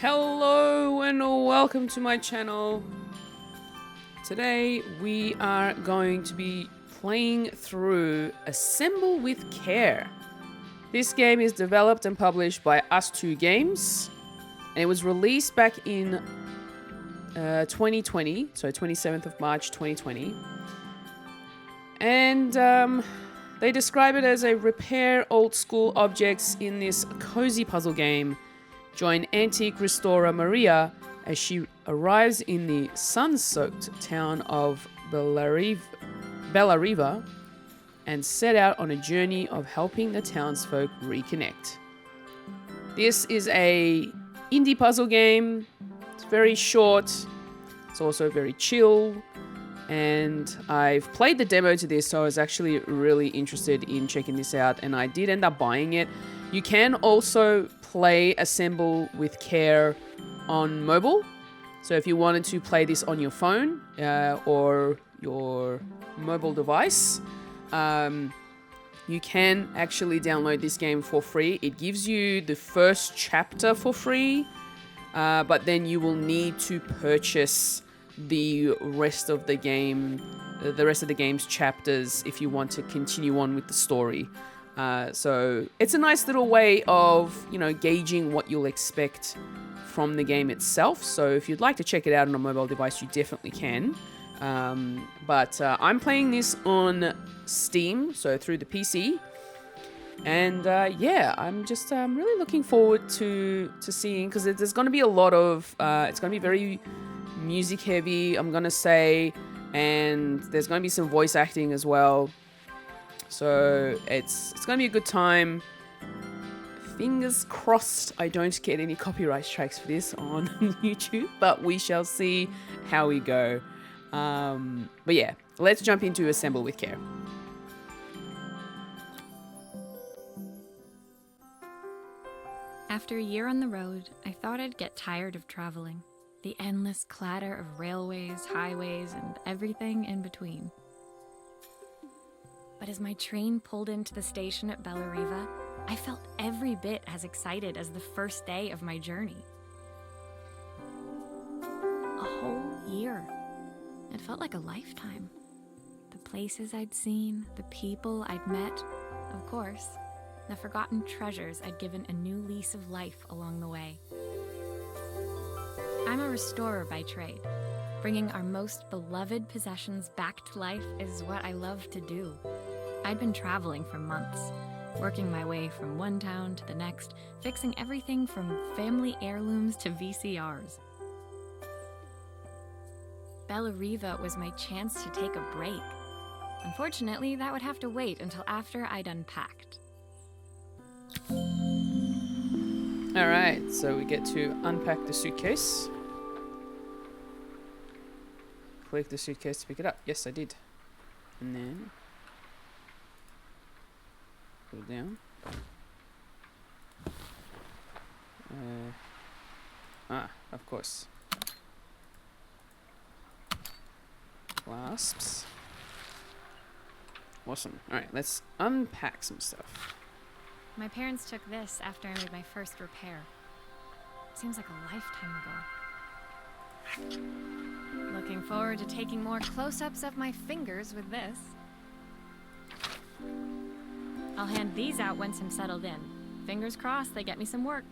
Hello and welcome to my channel. Today we are going to be playing through Assemble with Care. This game is developed and published by Us2 Games, and it was released back in 2020, so 27th of March 2020. And they describe it as a repair old school objects in this cozy puzzle game. Join antique restorer Maria as she arrives in the sun-soaked town of Bellariva and set out on a journey of helping the townsfolk reconnect. This is a indie puzzle game. It's very short. It's also very chill. And I've played the demo to this, so I was actually really interested in checking this out, and I did end up buying it. You can also play Assemble with Care on mobile. So if you wanted to play this on your phone or your mobile device, you can actually download this game for free. It gives you the first chapter for free, but then you will need to purchase the rest of the game, the rest of the game's chapters if you want to continue on with the story. So it's a nice little way of, gauging what you'll expect from the game itself. So if you'd like to check it out on a mobile device, you definitely can. But I'm playing this on Steam, so through the PC. And I'm just really looking forward to seeing, because there's going to be a lot of, it's going to be very music heavy, I'm going to say, and there's going to be some voice acting as well. So it's going to be a good time. Fingers crossed I don't get any copyright strikes for this on YouTube, but we shall see how we go. But yeah, let's jump into Assemble with Care. After a year on the road, I thought I'd get tired of traveling. The endless clatter of railways, highways, and everything in between. But as my train pulled into the station at Bellariva, I felt every bit as excited as the first day of my journey. A whole year. It felt like a lifetime. The places I'd seen, the people I'd met, of course, the forgotten treasures I'd given a new lease of life along the way. I'm a restorer by trade. Bringing our most beloved possessions back to life is what I love to do. I'd been traveling for months, working my way from one town to the next, fixing everything from family heirlooms to VCRs. Bellariva was my chance to take a break. Unfortunately, that would have to wait until after I'd unpacked. Alright, so we get to unpack the suitcase. Click the suitcase to pick it up. Yes, I did. And then put it down. Of course. Clasps. Awesome. Alright, let's unpack some stuff. My parents took this after I made my first repair. Seems like a lifetime ago. Looking forward to taking more close-ups of my fingers with this. I'll hand these out once I'm settled in. Fingers crossed they get me some work.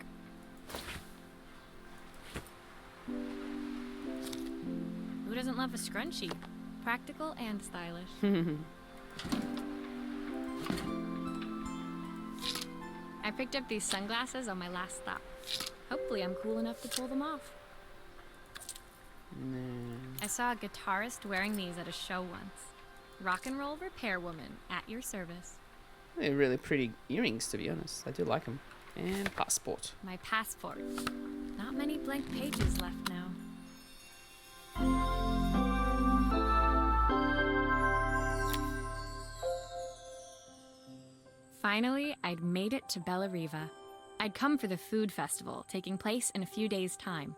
Who doesn't love a scrunchie? Practical and stylish. I picked up these sunglasses on my last stop. Hopefully I'm cool enough to pull them off. I saw a guitarist wearing these at a show once. Rock and roll repair woman, at your service. They're really pretty earrings, to be honest. I do like them. And passport. My passport. Not many blank pages left now. Finally, I'd made it to Bellariva. I'd come for the food festival, taking place in a few days' time.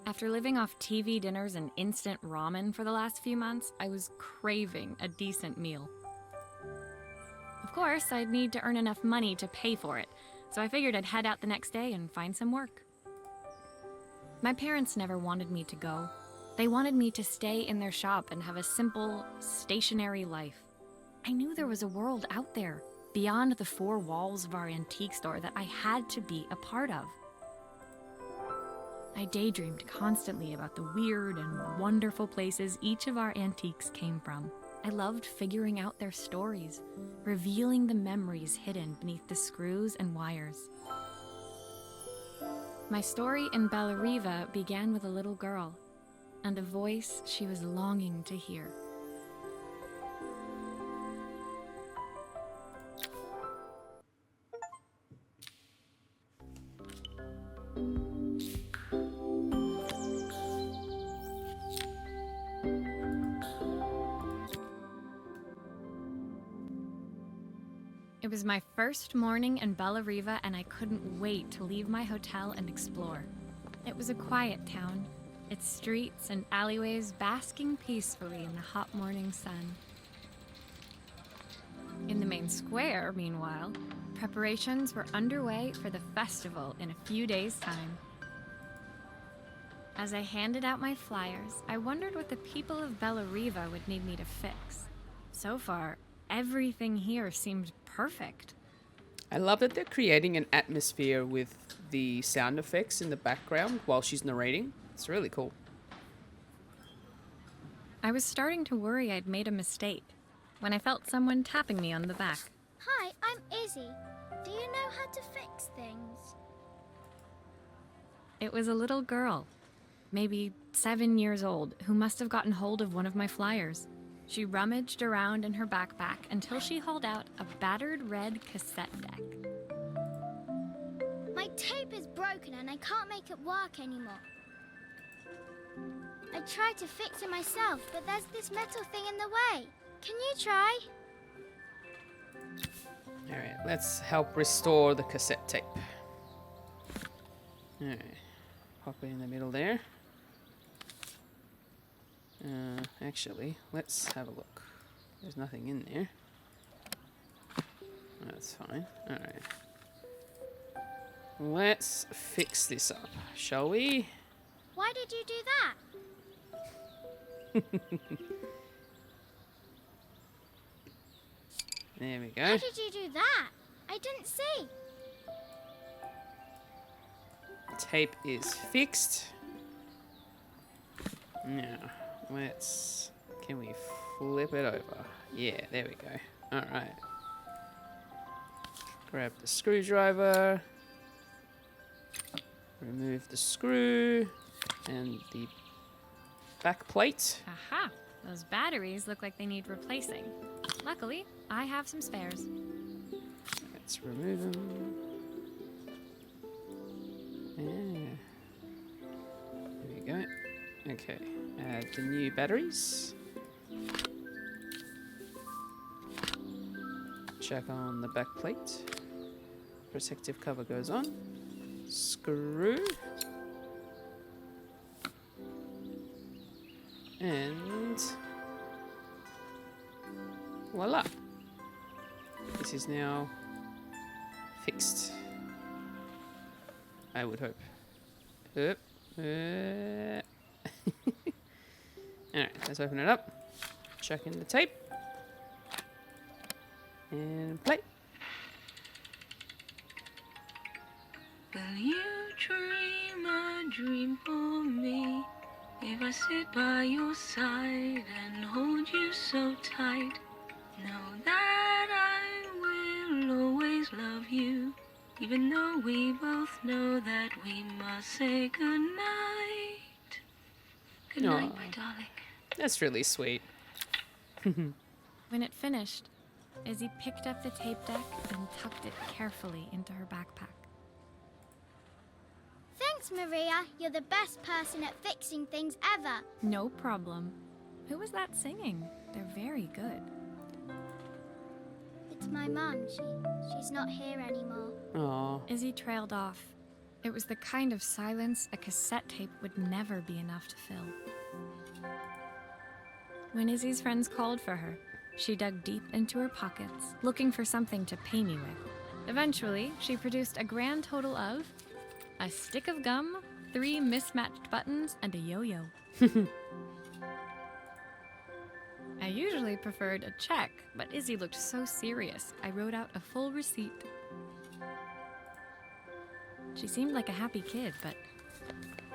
After living off TV dinners and instant ramen for the last few months, I was craving a decent meal. Of course, I'd need to earn enough money to pay for it, so I figured I'd head out the next day and find some work. My parents never wanted me to go. They wanted me to stay in their shop and have a simple, stationary life. I knew there was a world out there, beyond the four walls of our antique store, that I had to be a part of. I daydreamed constantly about the weird and wonderful places each of our antiques came from. I loved figuring out their stories, revealing the memories hidden beneath the screws and wires. My story in Bellariva began with a little girl and a voice she was longing to hear. It was my first morning in Bellariva, and I couldn't wait to leave my hotel and explore. It was a quiet town, its streets and alleyways basking peacefully in the hot morning sun. In the main square, meanwhile, preparations were underway for the festival in a few days' time. As I handed out my flyers, I wondered what the people of Bellariva would need me to fix. So far, everything here seemed perfect. I love that they're creating an atmosphere with the sound effects in the background while she's narrating. It's really cool. I was starting to worry I'd made a mistake when I felt someone tapping me on the back. Hi, I'm Izzy. Do you know how to fix things? It was a little girl, maybe 7 years old, who must have gotten hold of one of my flyers. She rummaged around in her backpack until she hauled out a battered red cassette deck. My tape is broken and I can't make it work anymore. I tried to fix it myself, but there's this metal thing in the way. Can you try? Alright, let's help restore the cassette tape. Alright, pop it in the middle there. Actually, let's have a look. There's nothing in there. That's fine. Alright. Let's fix this up, shall we? Why did you do that? There we How go. did you do that? I didn't see. Tape is fixed. Now, let's... Can we flip it over? Yeah, there we go. Alright. Grab the screwdriver. Remove the screw. And the back plate. Aha! Those batteries look like they need replacing. Luckily, I have some spares. Let's remove them. Yeah. There we go. Okay. Add the new batteries. Check on the back plate. Protective cover goes on. Screw. And voila. This is now fixed. I would hope. Alright, let's open it up. Chuck in the tape. And play. Will you dream a dream for me? If I sit by your side and hold you so tight, know that I will always love you, even though we both know that we must say goodnight. Good night, Aw. my darling. That's really sweet. When it finished, Izzy picked up the tape deck and tucked it carefully into her backpack. Thanks, Maria. You're the best person at fixing things ever. No problem. Who was that singing? They're very good. It's my mum. She's not here anymore. Aw. Izzy trailed off. It was the kind of silence a cassette tape would never be enough to fill. When Izzy's friends called for her, She dug deep into her pockets, looking for something to pay me with. Eventually, she produced a grand total of a stick of gum, 3 mismatched buttons, and a yo-yo. I usually preferred a check, but Izzy looked so serious, I wrote out a full receipt. She seemed like a happy kid, but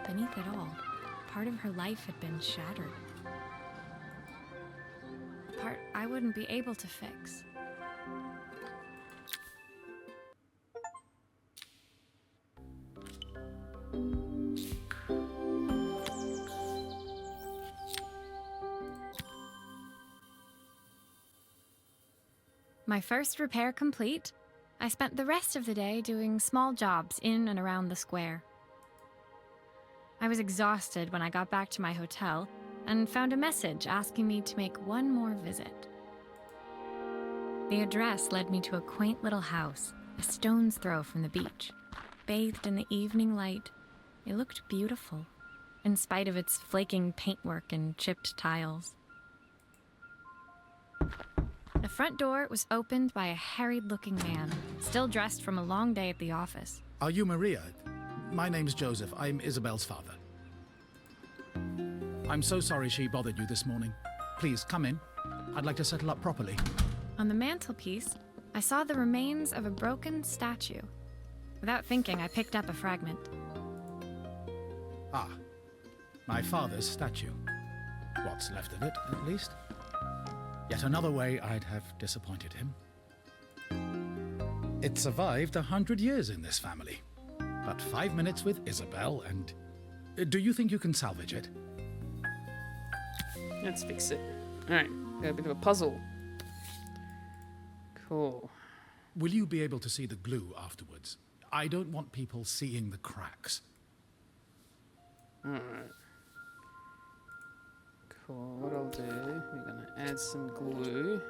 beneath it all, part of her life had been shattered. A part I wouldn't be able to fix. My first repair complete, I spent the rest of the day doing small jobs in and around the square. I was exhausted when I got back to my hotel and found a message asking me to make one more visit. The address led me to a quaint little house, a stone's throw from the beach. Bathed in the evening light, it looked beautiful, in spite of its flaking paintwork and chipped tiles. The front door was opened by a harried-looking man, still dressed from a long day at the office. Are you Maria? My name's Joseph. I'm Isabel's father. I'm so sorry she bothered you this morning. Please, come in. I'd like to settle up properly. On the mantelpiece, I saw the remains of a broken statue. Without thinking, I picked up a fragment. Ah, my father's statue. What's left of it, at least. Yet another way I'd have disappointed him. It survived 100 years in this family. But 5 minutes with Isabel and... Do you think you can salvage it? Let's fix it. Alright, got a bit of a puzzle. Cool. Will you be able to see the glue afterwards? I don't want people seeing the cracks. Alright. Cool, what I'll do, we're gonna add some glue.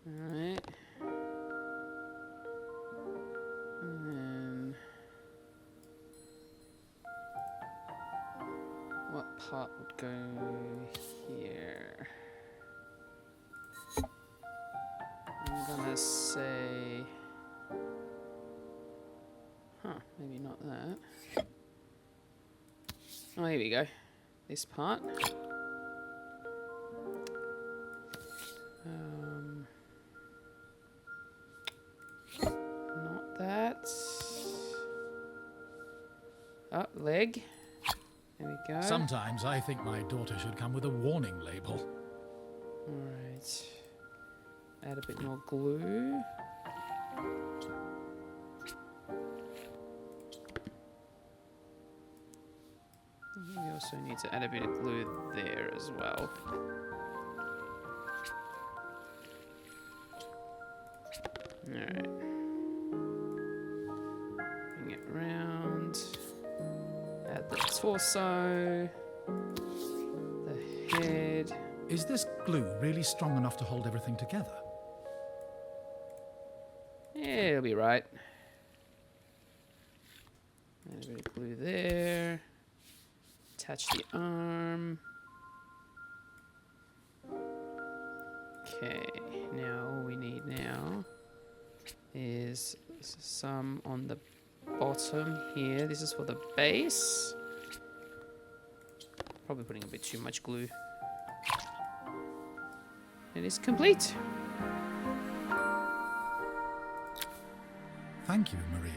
Alright. And then... what part would go here? I'm gonna say... huh, maybe not that. Oh, here we go. This part. Not that. Oh, leg. There we go. Sometimes I think my daughter should come with a warning label. Alright. Add a bit more glue. We also need to add a bit of glue there as well. Alright. Bring it round. Add the torso. The head. Is this glue really strong enough to hold everything together? Yeah, it'll be right. Add a bit of glue there. Attach the arm. Okay, now all we need now is some on the bottom here. This is for the base. Probably putting a bit too much glue. It is complete. Thank you, Maria.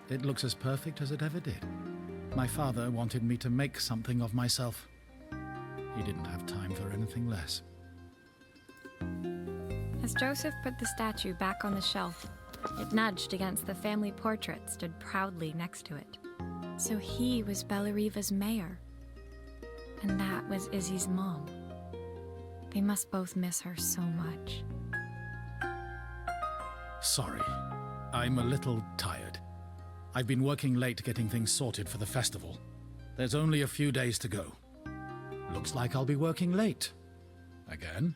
It looks as perfect as it ever did. My father wanted me to make something of myself. He didn't have time for anything less. As Joseph put the statue back on the shelf, it nudged against the family portrait stood proudly next to it. So he was Bellariva's mayor. And that was Izzy's mom. They must both miss her so much. Sorry, I'm a little tired. I've been working late getting things sorted for the festival. There's only a few days to go. Looks like I'll be working late. Again?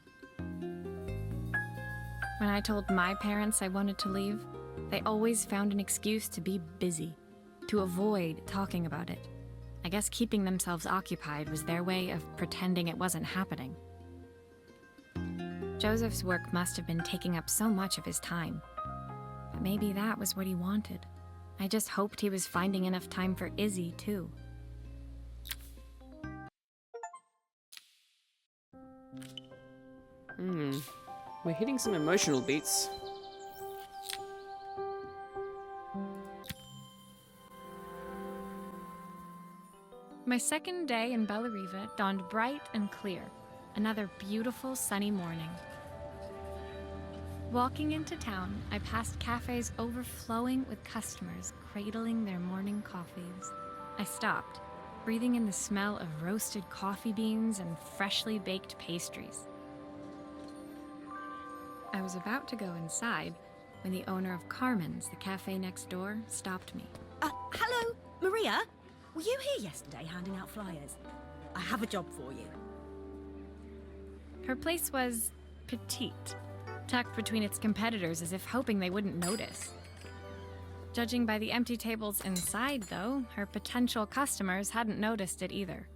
When I told my parents I wanted to leave, they always found an excuse to be busy, to avoid talking about it. I guess keeping themselves occupied was their way of pretending it wasn't happening. Joseph's work must have been taking up so much of his time. But maybe that was what he wanted. I just hoped he was finding enough time for Izzy, too. We're hitting some emotional beats. My second day in Bellariva dawned bright and clear. Another beautiful sunny morning. Walking into town, I passed cafes overflowing with customers cradling their morning coffees. I stopped, breathing in the smell of roasted coffee beans and freshly baked pastries. I was about to go inside when the owner of Carmen's, the cafe next door, stopped me. Hello, Maria? Were you here yesterday handing out flyers? I have a job for you. Her place was petite, tucked between its competitors as if hoping they wouldn't notice. Judging by the empty tables inside, though, her potential customers hadn't noticed it either.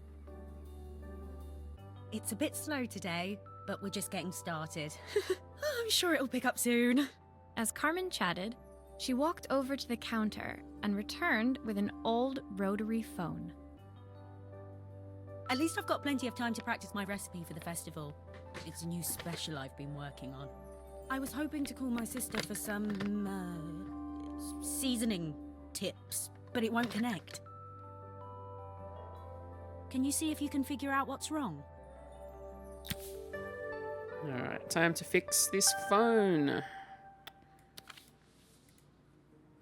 It's a bit slow today, but we're just getting started. I'm sure it'll pick up soon. As Carmen chatted, she walked over to the counter and returned with an old rotary phone. At least I've got plenty of time to practice my recipe for the festival. It's a new special I've been working on. I was hoping to call my sister for some, seasoning tips, but it won't connect. Can you see if you can figure out what's wrong? Alright, time to fix this phone.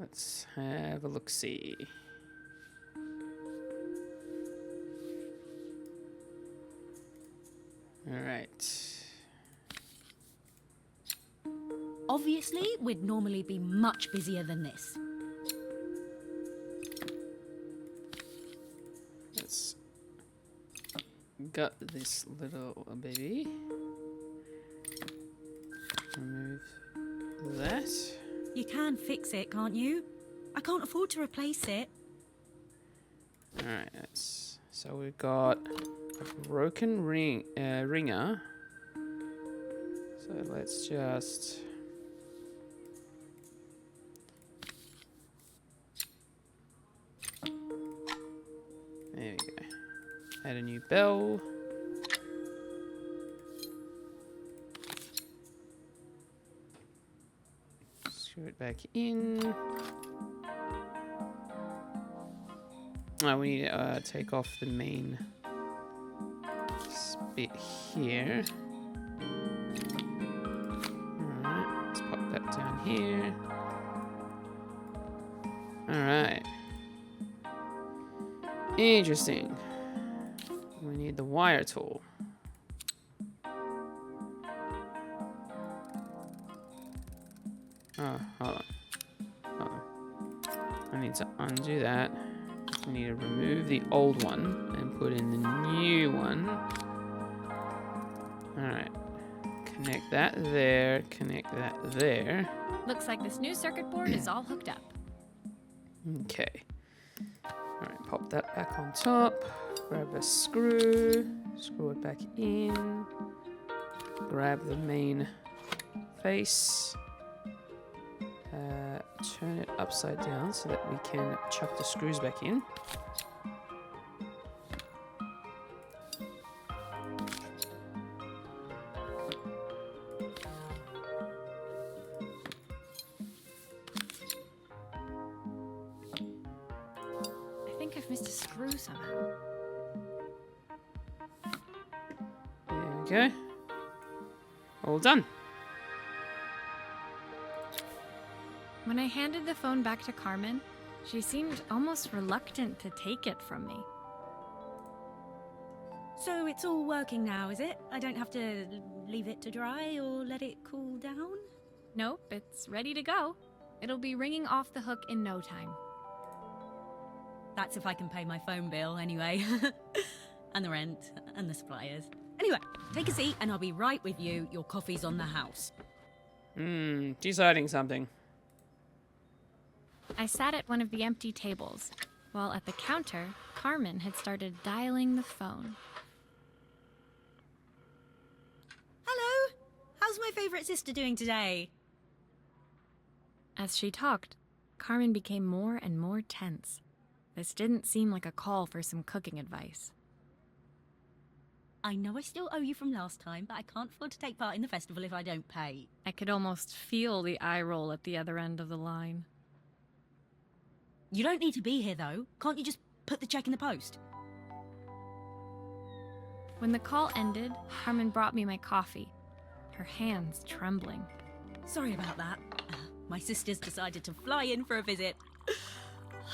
Let's have a look-see. Alright. Obviously, we'd normally be much busier than this. Let's gut this little baby. Remove that. You can fix it, can't you? I can't afford to replace it. Alright, so we've got a broken ringer. So let's just... There we go. Add a new bell. Screw it back in. Oh, we need to take off the main bit here. Alright, let's pop that down here. Alright. Interesting. We need the wire tool. Oh, hold on. Hold on. I need to undo that. We need to remove the old one and put in the new one. Alright. Connect that there. Connect that there. Looks like this new circuit board is all hooked up. Okay. Alright, pop that back on top. Grab a screw. Screw it back in. Grab the main face. Turn it upside down so that we can chuck the screws back in. I think I've missed a screw somehow. There we go. All done. When I handed the phone back to Carmen, she seemed almost reluctant to take it from me. So it's all working now, is it? I don't have to leave it to dry or let it cool down? Nope, it's ready to go. It'll be ringing off the hook in no time. That's if I can pay my phone bill anyway. And the rent, and the suppliers. Anyway, take a seat and I'll be right with you. Your coffee's on the house. Deciding something. I sat at one of the empty tables, while at the counter, Carmen had started dialing the phone. Hello? How's my favourite sister doing today? As she talked, Carmen became more and more tense. This didn't seem like a call for some cooking advice. I know I still owe you from last time, but I can't afford to take part in the festival if I don't pay. I could almost feel the eye roll at the other end of the line. You don't need to be here, though. Can't you just put the check in the post? When the call ended, Carmen brought me my coffee, her hands trembling. Sorry about that. My sister's decided to fly in for a visit.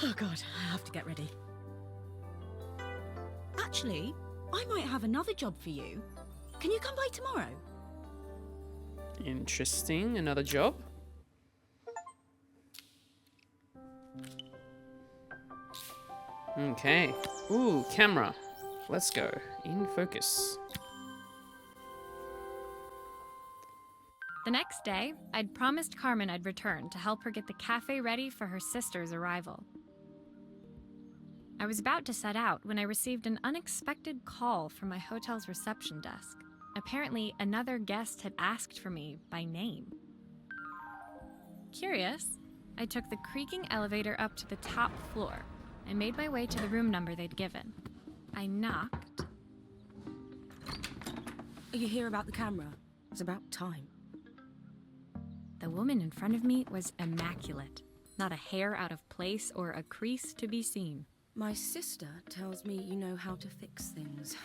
Oh God, I have to get ready. Actually, I might have another job for you. Can you come by tomorrow? Interesting. Another job. Okay. Ooh, camera. Let's go. In focus. The next day, I'd promised Carmen I'd return to help her get the cafe ready for her sister's arrival. I was about to set out when I received an unexpected call from my hotel's reception desk. Apparently, another guest had asked for me by name. Curious, I took the creaking elevator up to the top floor and made my way to the room number they'd given. I knocked. Are you here about the camera? It's about time. The woman in front of me was immaculate. Not a hair out of place or a crease to be seen. My sister tells me you know how to fix things.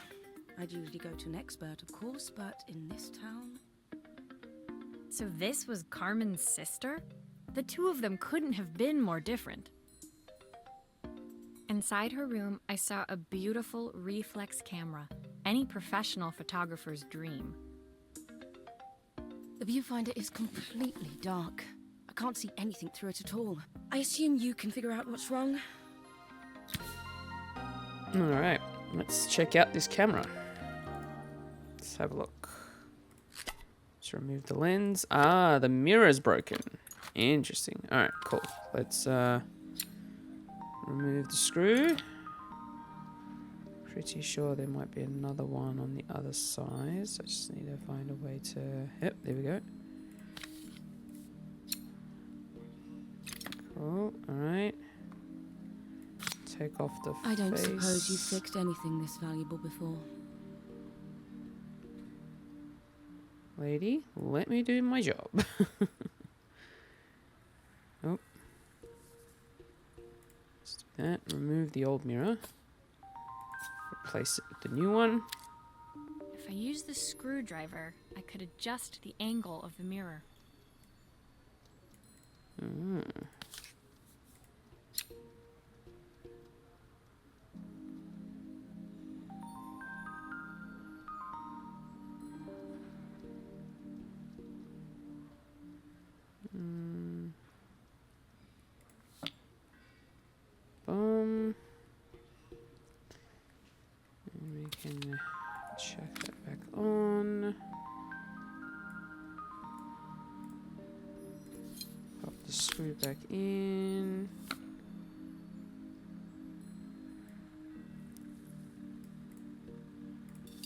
I'd usually go to an expert, of course, but in this town... So this was Carmen's sister? The two of them couldn't have been more different. Inside her room, I saw a beautiful reflex camera, any professional photographer's dream. The viewfinder is completely dark. I can't see anything through it at all. I assume you can figure out what's wrong? Alright, let's check out this camera. Let's have a look. Let's remove the lens. Ah, the mirror's broken. Interesting. Alright, cool. Let's remove the screw. Pretty sure there might be another one on the other side. So I just need to find a way to... Yep, there we go. Cool, alright. Take off the I don't face. suppose you've fixed anything this valuable before. Lady, let me do my job. Oh. Let's do that. Remove the old mirror. Replace it with the new one. If I use the screwdriver, I could adjust the angle of the mirror. Mm. Boom. And we can check that back on. Pop the screw back in.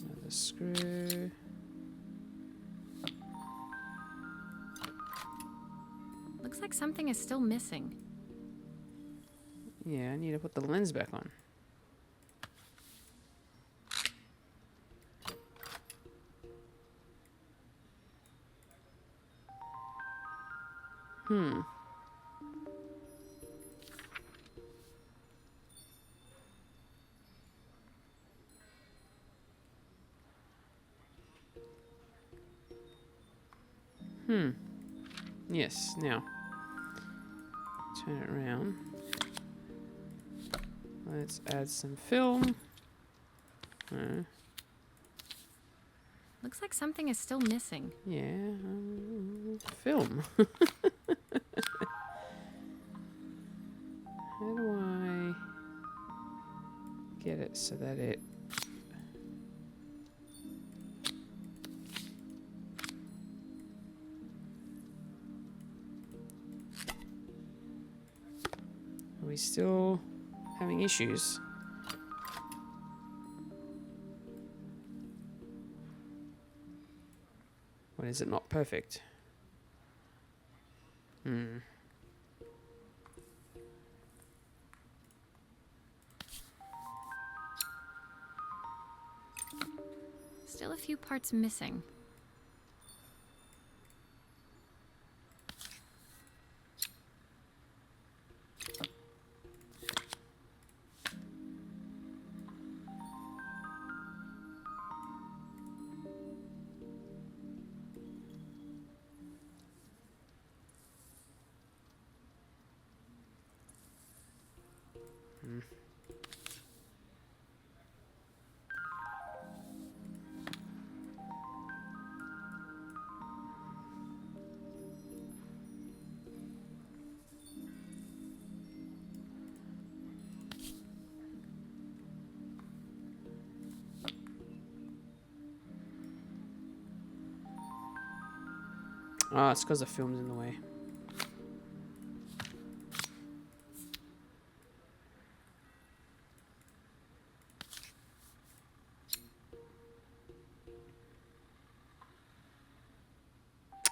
Another screw. Looks like something is still missing. Yeah, I need to put the lens back on. Yes, now. Turn it around. Let's add some film. Looks like something is still missing. Yeah, film. How do I get it so that it... Are we still having issues. When is it not perfect? Still a few parts missing. Ah, it's because the film's in the way.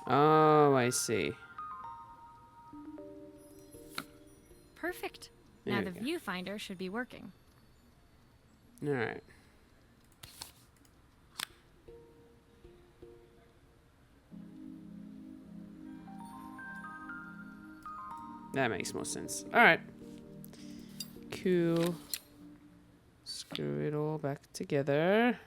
Oh, I see. Perfect. There Now we the go. viewfinder should be working. Alright. That makes more sense. Alright. Cool. Screw it all back together.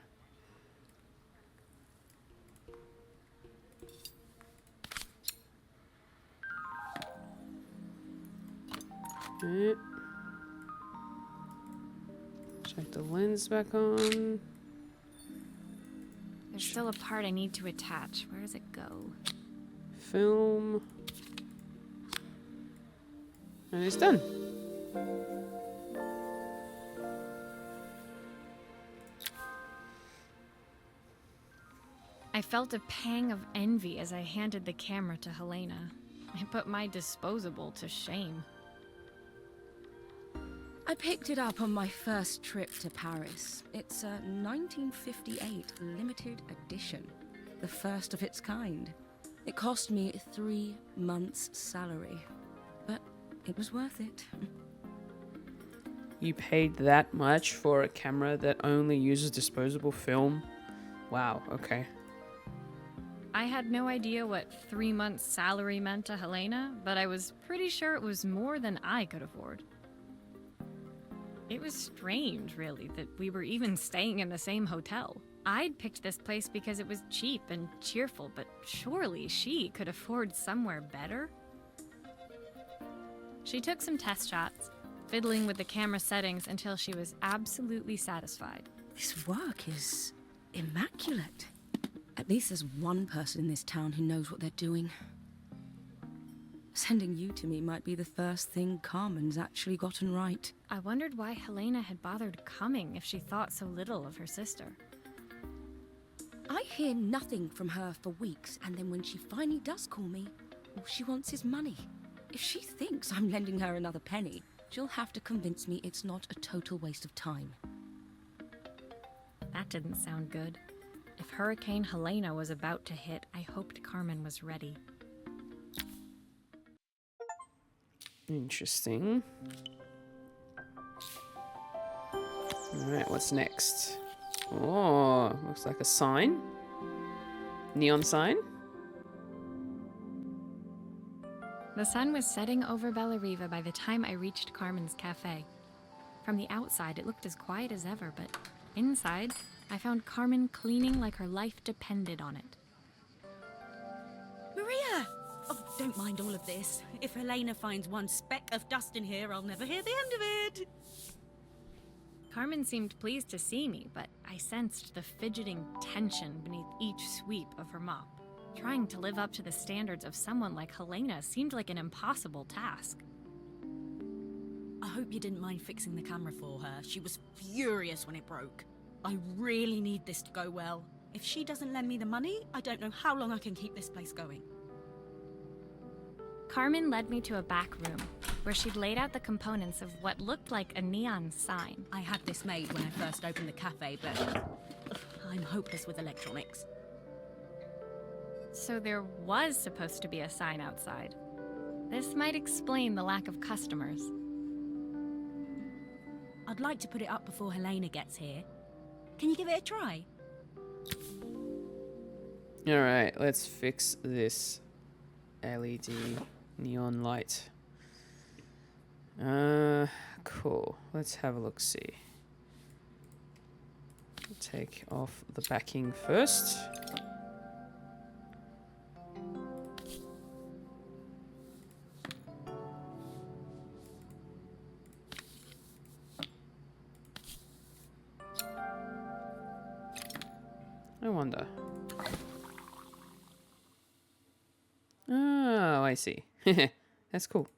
Right. Check the lens back on. There's still a part I need to attach. Where does it go? Film. And it's done. I felt a pang of envy as I handed the camera to Helena. I put my disposable to shame. I picked it up on my first trip to Paris. It's a 1958 limited edition, the first of its kind. It cost me 3 months' salary, but it was worth it. You paid that much for a camera that only uses disposable film? Wow, okay. I had no idea what 3 months' salary meant to Helena, but I was pretty sure it was more than I could afford. It was strange, really, that we were even staying in the same hotel. I'd picked this place because it was cheap and cheerful, but surely she could afford somewhere better? She took some test shots, fiddling with the camera settings until she was absolutely satisfied. This work is immaculate. At least there's one person in this town who knows what they're doing. Sending you to me might be the first thing Carmen's actually gotten right. I wondered why Helena had bothered coming if she thought so little of her sister. I hear nothing from her for weeks, and then when she finally does call me, all she wants is money. If she thinks I'm lending her another penny, she'll have to convince me it's not a total waste of time. That didn't sound good. If Hurricane Helena was about to hit, I hoped Carmen was ready. Interesting. Alright, what's next? Oh, looks like a sign. Neon sign. The sun was setting over Bella Riva by the time I reached Carmen's cafe. From the outside, it looked as quiet as ever, but inside, I found Carmen cleaning like her life depended on it. Maria! Oh, don't mind all of this. If Helena finds one speck of dust in here, I'll never hear the end of it. Carmen seemed pleased to see me, but I sensed the fidgeting tension beneath each sweep of her mop. Trying to live up to the standards of someone like Helena seemed like an impossible task. I hope you didn't mind fixing the camera for her. She was furious when it broke. I really need this to go well. If she doesn't lend me the money, I don't know how long I can keep this place going. Carmen led me to a back room. where she'd laid out the components of what looked like a neon sign. I had this made when I first opened the cafe, but I'm hopeless with electronics. So there was supposed to be a sign outside. This might explain the lack of customers. I'd like to put it up before Helena gets here. Can you give it a try? Alright, let's fix this LED neon light. Cool. Let's have a look, see. Take off the backing first. I wonder. Oh, I see. That's cool.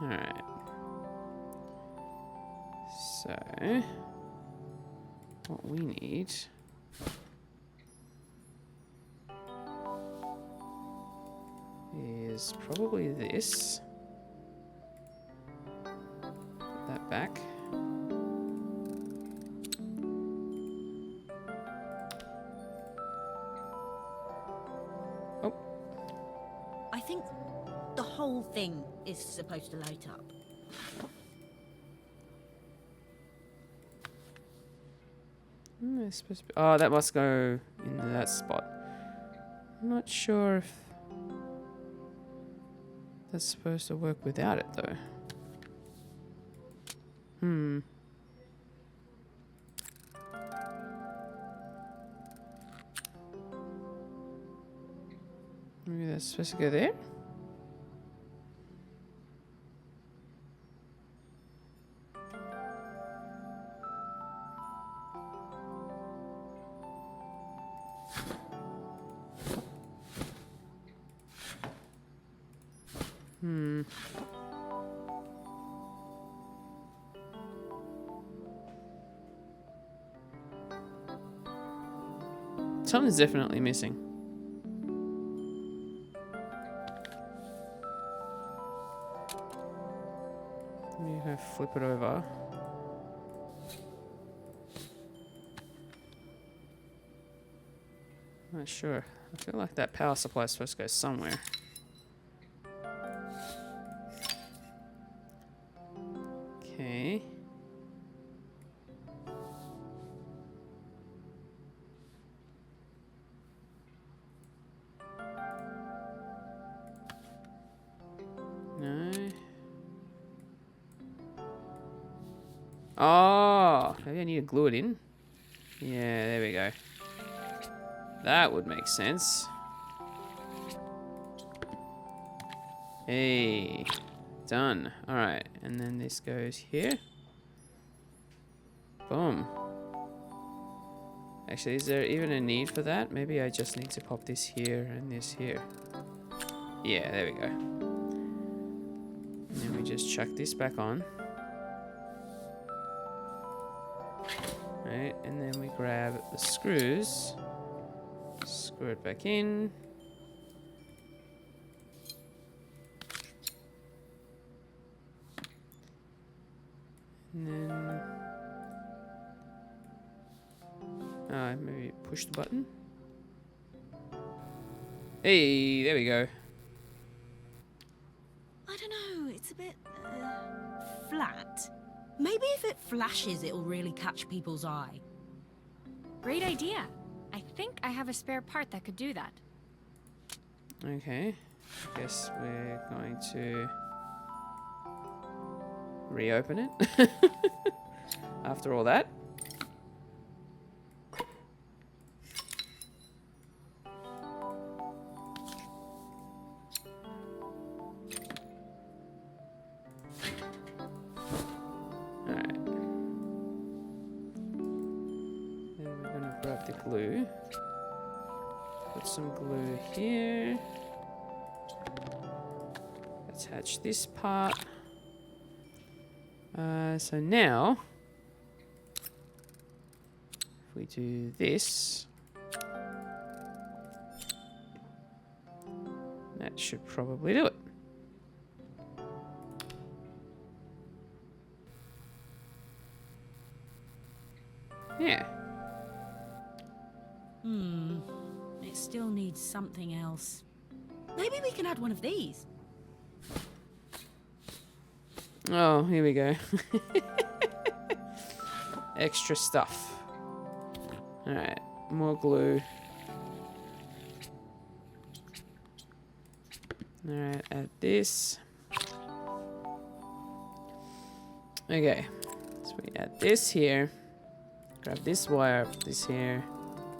Alright. So, what we need is probably this. Put that back. Oh. I think the whole thing is supposed to light up. It's supposed to be, oh, that must go into that spot. I'm not sure if that's supposed to work without it, though. Maybe that's supposed to go there? Something's definitely missing. Let me go flip it over. Not sure. I feel like that power supply is supposed to go somewhere. Okay. No. Oh, maybe I need to glue it in. Yeah, there we go. That would make sense. Hey, done. All right, and then this goes here. Boom. Actually, is there even a need for that? Maybe I just need to pop this here and this here. Yeah, there we go. And then we just chuck this back on. Right, and then we grab the screws. Screw it back in. And then... maybe push the button. Hey, there we go. I don't know, it's a bit flat. Maybe if it flashes, it'll really catch people's eye. Great idea. I think I have a spare part that could do that. Okay. Guess we're going to reopen it. After all that. The glue. Put some glue here. Attach this part. So now we do this, that should probably do it. Yeah. It still needs something else. Maybe we can add one of these. Oh, here we go. Extra stuff. Alright, more glue. Alright, add this. Okay, so we add this here. Grab this wire, put this here.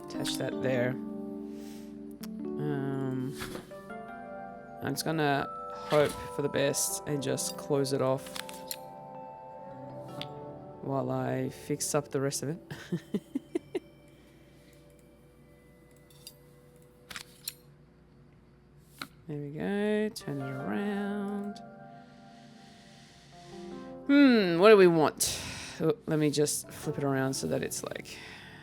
Attach that there. I'm just gonna hope for the best and just close it off while I fix up the rest of it. There we go. Turn it around. What do we want? Oh, let me just flip it around so that it's like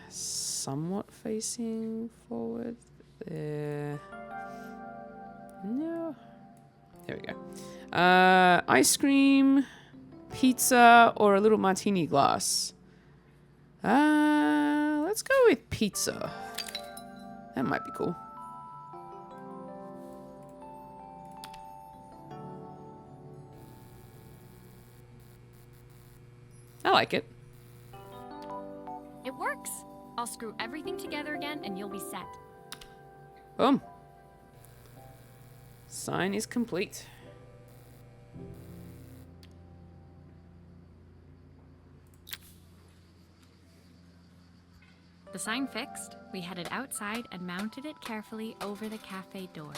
somewhat facing forward. There. No. There we go. Ice cream, pizza, or a little martini glass. Let's go with pizza. That might be cool. I like it. It works. I'll screw everything together again and you'll be set. Boom. Sign is complete. The sign fixed, we headed outside and mounted it carefully over the cafe door.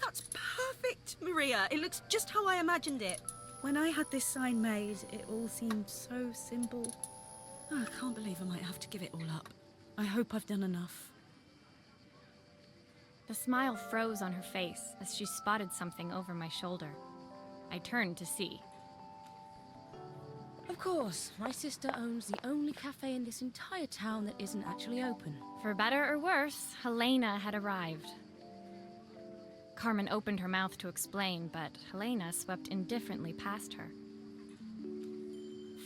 That's perfect, Maria. It looks just how I imagined it. When I had this sign made, it all seemed so simple. Oh, I can't believe I might have to give it all up. I hope I've done enough. The smile froze on her face as she spotted something over my shoulder. I turned to see. Of course, my sister owns the only cafe in this entire town that isn't actually open. For better or worse, Helena had arrived. Carmen opened her mouth to explain, but Helena swept indifferently past her.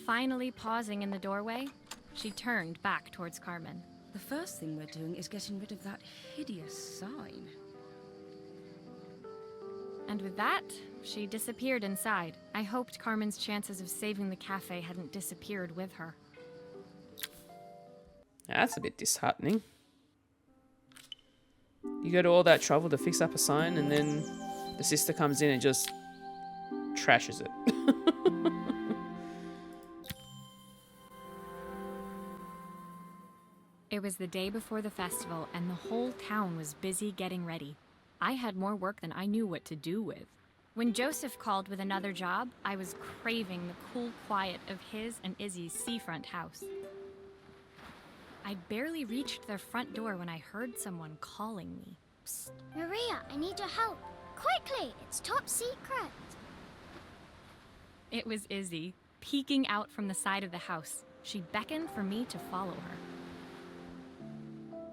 Finally pausing in the doorway, she turned back towards Carmen. The first thing we're doing is getting rid of that hideous sign. And with that, she disappeared inside. I hoped Carmen's chances of saving the cafe hadn't disappeared with her. That's a bit disheartening. You go to all that trouble to fix up a sign and then the sister comes in and just trashes it. It was the day before the festival and the whole town was busy getting ready. I had more work than I knew what to do with. When Joseph called with another job, I was craving the cool quiet of his and Izzy's seafront house. I'd barely reached their front door when I heard someone calling me. Psst, Maria, I need your help. Quickly, it's top secret. It was Izzy, peeking out from the side of the house. She beckoned for me to follow her.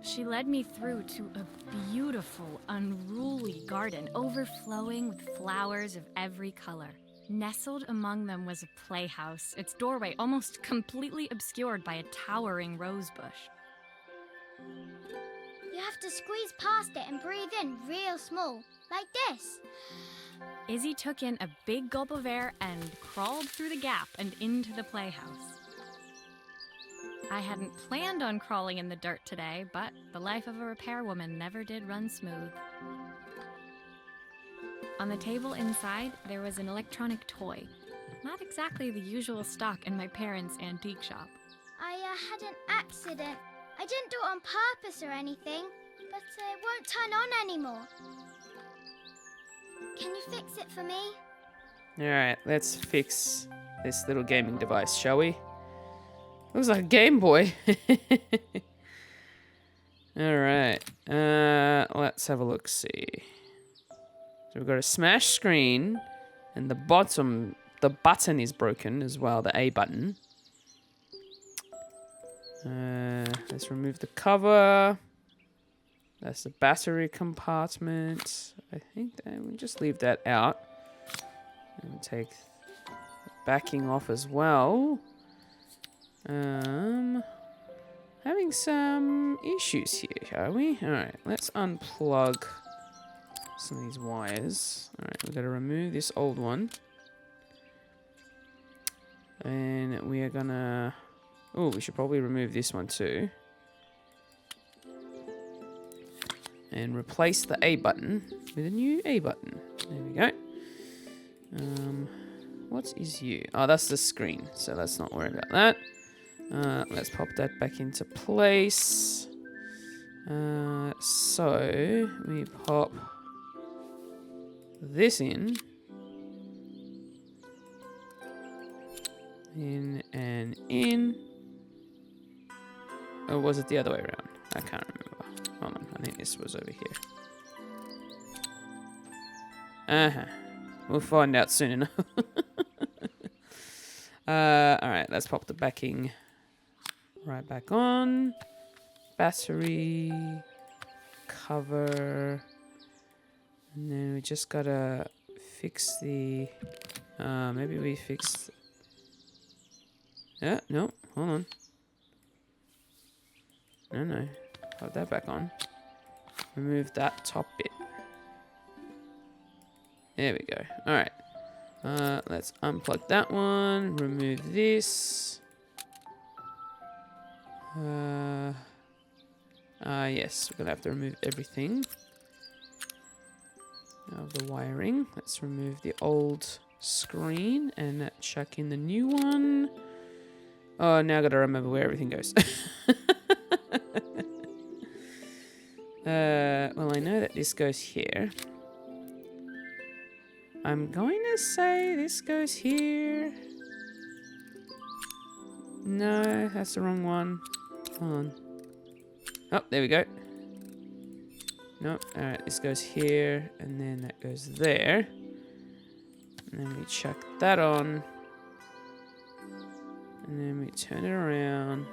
She led me through to a beautiful, unruly garden overflowing with flowers of every color. Nestled among them was a playhouse, its doorway almost completely obscured by a towering rose bush. You have to squeeze past it and breathe in real small, like this. Izzy took in a big gulp of air and crawled through the gap and into the playhouse. I hadn't planned on crawling in the dirt today, but the life of a repairwoman never did run smooth. On the table inside, there was an electronic toy. Not exactly the usual stock in my parents' antique shop. I had an accident. I didn't do it on purpose or anything, but it won't turn on anymore. Can you fix it for me? Alright, let's fix this little gaming device, shall we? Looks like a Game Boy. Alright, let's have a look-see. So we've got a smash screen, and the bottom the button is broken as well, the A button. Let's remove the cover. That's the battery compartment. I think that we'll just leave that out. And take the backing off as well. Having some issues here, are we? Alright, let's unplug some of these wires. Alright, we've got to remove this old one. And we are gonna... Oh, we should probably remove this one too. And replace the A button with a new A button. There we go. What is you? Oh, that's the screen, so let's not worry about that. Let's pop that back into place. So we pop this in and in. Or was it the other way around? I can't remember. Hold on, I think this was over here. We'll find out soon enough. Alright, let's pop the backing right back on. Battery, cover, and then we just gotta fix the, maybe we fixed, yeah, no, hold on. No, put that back on. Remove that top bit. There we go. Alright. Let's unplug that one. Remove this. Yes, we're gonna have to remove everything of the wiring. Let's remove the old screen and chuck in the new one. Oh, now I gotta remember where everything goes. Well, I know that this goes here. I'm going to say this goes here. No, that's the wrong one. Hold on. Oh, there we go. Nope. Alright, this goes here, and then that goes there. And then we chuck that on. And then we turn it around.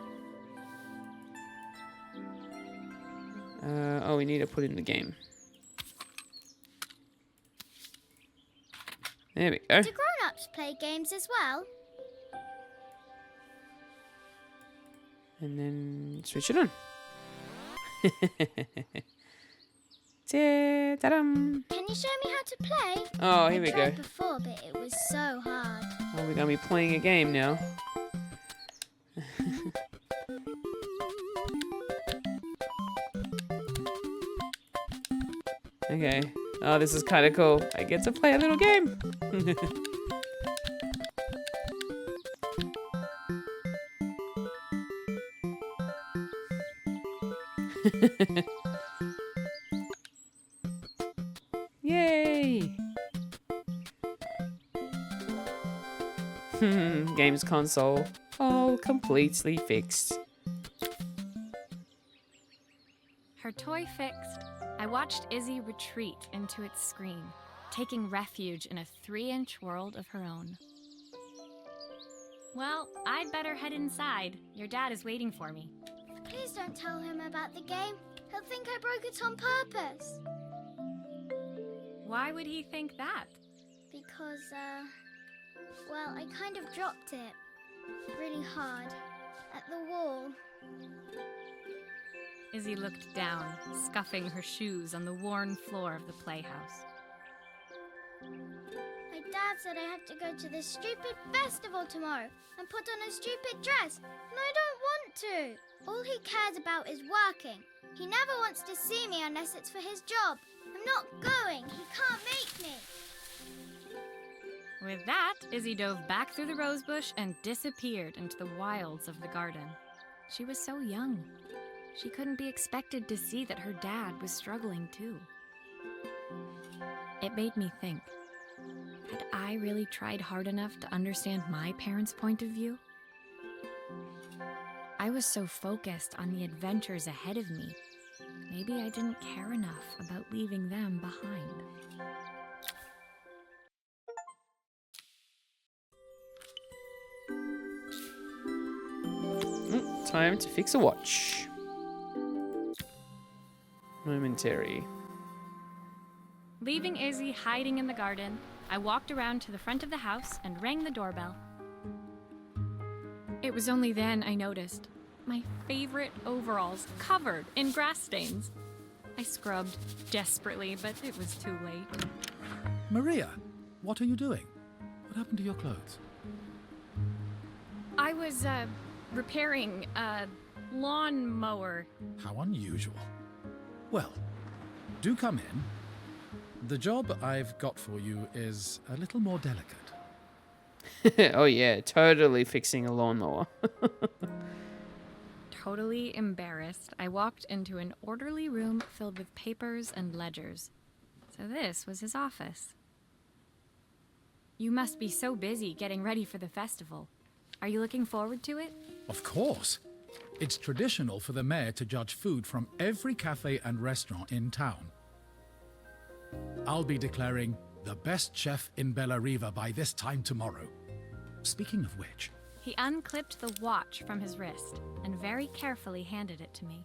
Oh, we need to put in the game. There we go. Do grown-ups play games as well? And then switch it on. Ta-dum. Can you show me how to play? Oh, here we I tried go. before, but it was so hard. Oh, we're gonna be playing a game now. Okay. Oh, this is kind of cool. I get to play a little game. Yay! Games console all completely fixed. Her toy fixed, I watched Izzy retreat into its screen, taking refuge in a 3-inch world of her own. Well, I'd better head inside. Your dad is waiting for me. Please don't tell him about the game. He'll think I broke it on purpose. Why would he think that? Because, well, I kind of dropped it really hard at the wall. Izzy looked down, scuffing her shoes on the worn floor of the playhouse. My dad said I have to go to this stupid festival tomorrow and put on a stupid dress, and I don't want to. All he cares about is working. He never wants to see me unless it's for his job. I'm not going. He can't make me. With that, Izzy dove back through the rosebush and disappeared into the wilds of the garden. She was so young. She couldn't be expected to see that her dad was struggling too. It made me think, had I really tried hard enough to understand my parents' point of view? I was so focused on the adventures ahead of me, maybe I didn't care enough about leaving them behind. time to fix a watch. Momentary. Leaving Izzy hiding in the garden, I walked around to the front of the house and rang the doorbell. It was only then I noticed my favorite overalls covered in grass stains. I scrubbed desperately, but it was too late. Maria, what are you doing? What happened to your clothes? I was, repairing a lawnmower. How unusual. Well, do come in. The job I've got for you is a little more delicate. Oh yeah, totally fixing a lawnmower. Totally embarrassed, I walked into an orderly room filled with papers and ledgers. So this was his office. You must be so busy getting ready for the festival. Are you looking forward to it? Of course. It's traditional for the mayor to judge food from every cafe and restaurant in town. I'll be declaring the best chef in Bella Riva by this time tomorrow. Speaking of which... He unclipped the watch from his wrist and very carefully handed it to me.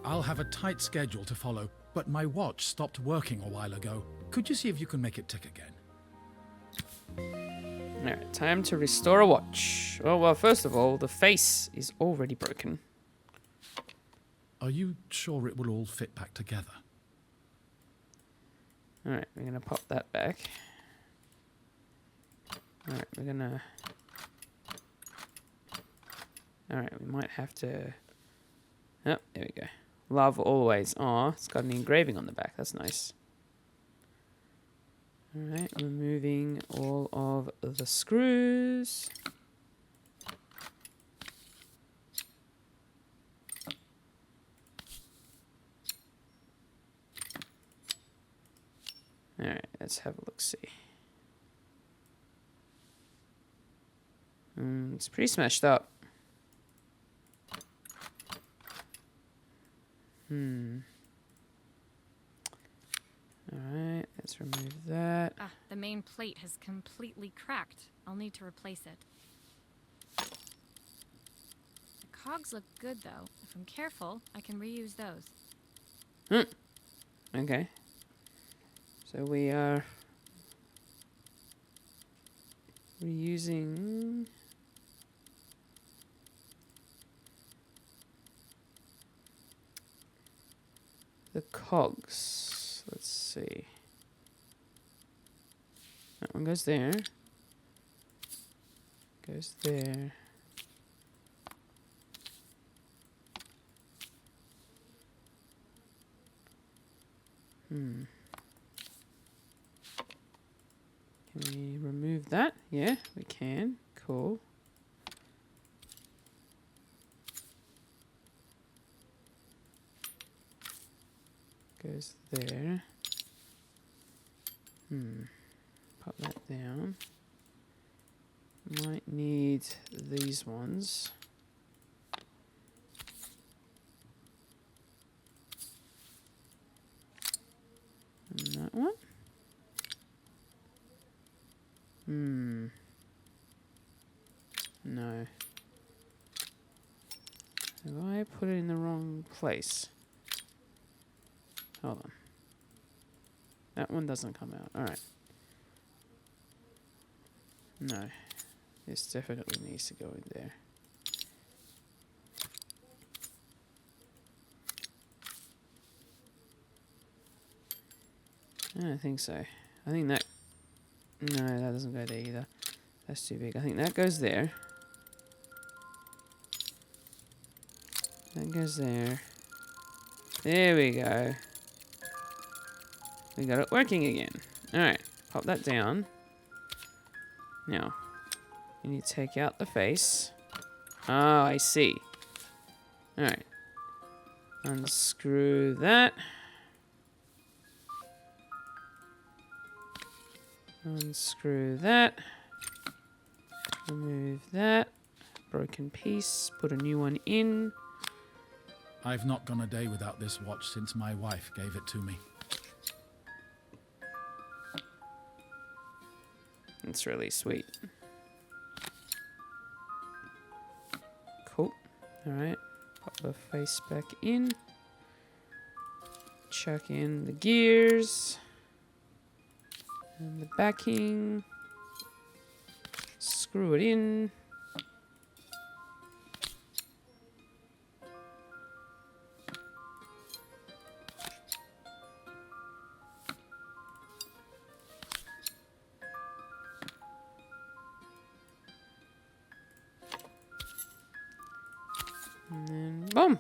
I'll have a tight schedule to follow, but my watch stopped working a while ago. Could you see if you can make it tick again? Alright, time to restore a watch. Oh, well, first of all, the face is already broken. Are you sure it will all fit back together? Alright, we're gonna pop that back. Alright, we're gonna... Alright, we might have to... Oh, there we go. Love always. Aw, it's got an engraving on the back. That's nice. Alright, removing all of the screws. Alright, let's have a look-see. It's pretty smashed up. Alright, let's remove that. Ah, the main plate has completely cracked. I'll need to replace it. The cogs look good, though. If I'm careful, I can reuse those. Okay. So we are reusing the cogs. Let's see. That one goes there. Goes there. Can we remove that? Yeah, we can. Cool. Goes there. Pop that down. Might need these ones. And that one. No. Have I put it in the wrong place? Hold on. That one doesn't come out. Alright. No. This definitely needs to go in there. I don't think so. I think that... No, that doesn't go there either. That's too big. I think that goes there. That goes there. There we go. We got it working again. Alright, pop that down. Now, you need to take out the face. Oh, I see. Alright. Unscrew that. Unscrew that. Remove that. Broken piece. Put a new one in. I've not gone a day without this watch since my wife gave it to me. It's really sweet. Cool. Alright, pop the face back in. Chuck in the gears. And the backing. Screw it in. And then, boom!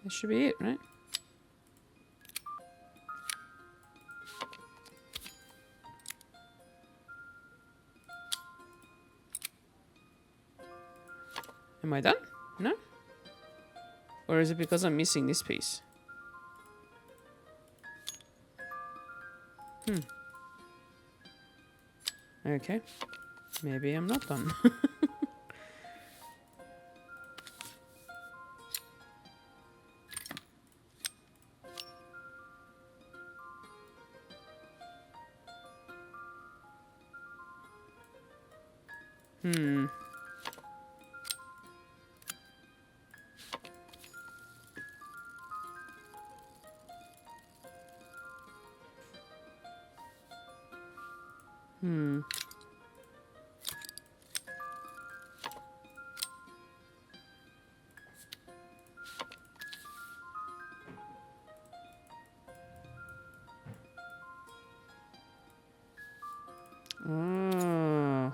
That should be it, right? Am I done? No? Or is it because I'm missing this piece? Okay. Maybe I'm not done. Oh.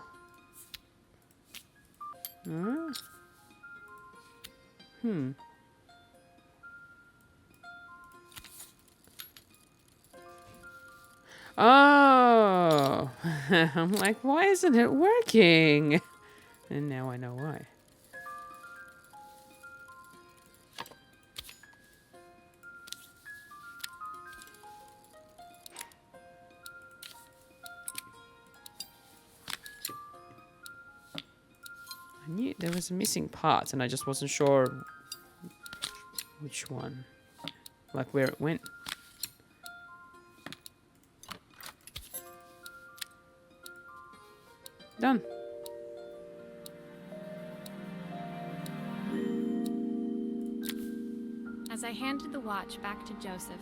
Oh. I'm like, why isn't it working? And now I know why. I knew there was a missing part and I just wasn't sure which one. Like where it went. Done. As I handed the watch back to Joseph,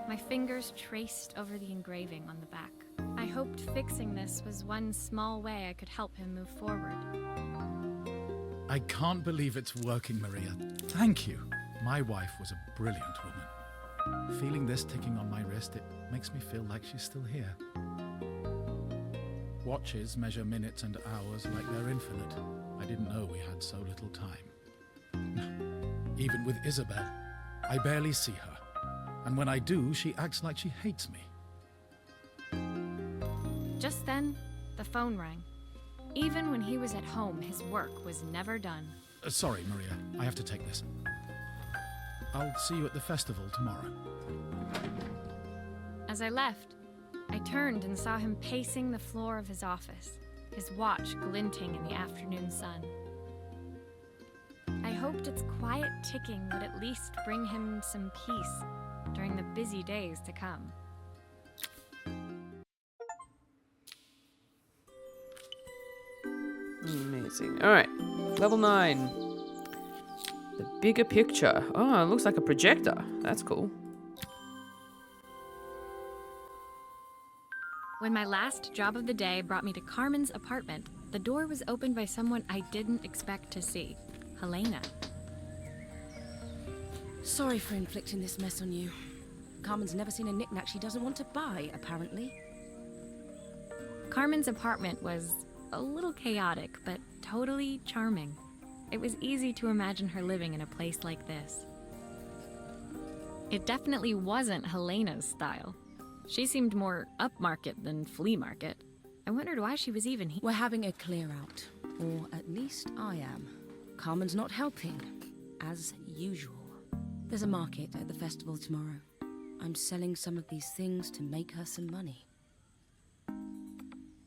my fingers traced over the engraving on the back. I hoped fixing this was one small way I could help him move forward. I can't believe it's working, Maria. Thank you. My wife was a brilliant woman. Feeling this ticking on my wrist, it makes me feel like she's still here. Watches measure minutes and hours like they're infinite. I didn't know we had so little time. Even with Isabel, I barely see her. And when I do, she acts like she hates me. Just then, the phone rang. Even when he was at home, his work was never done. Sorry, Maria. I have to take this. I'll see you at the festival tomorrow. As I left, I turned and saw him pacing the floor of his office, his watch glinting in the afternoon sun. I hoped its quiet ticking would at least bring him some peace during the busy days to come. Amazing. Alright. Level 9. The bigger picture. Oh, it looks like a projector. That's cool. When my last job of the day brought me to Carmen's apartment, the door was opened by someone I didn't expect to see, Helena. Sorry for inflicting this mess on you. Carmen's never seen a knick-knack she doesn't want to buy, apparently. Carmen's apartment was a little chaotic, but totally charming. It was easy to imagine her living in a place like this. It definitely wasn't Helena's style. She seemed more upmarket than flea market. I wondered why she was even here. We're having a clear out, or at least I am. Carmen's not helping, as usual. There's a market at the festival tomorrow. I'm selling some of these things to make her some money.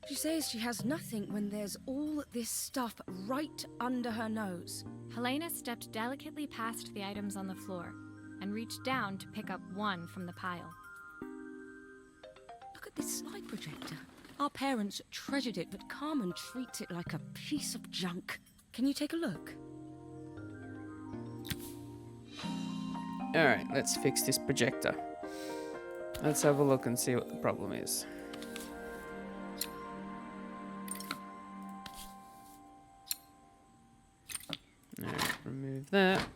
She says she has nothing when there's all this stuff right under her nose. Helena stepped delicately past the items on the floor and reached down to pick up one from the pile. Look at this slide projector. Our parents treasured it, but Carmen treats it like a piece of junk. Can you take a look? Alright, let's fix this projector. Let's have a look and see what the problem is. Alright, remove that.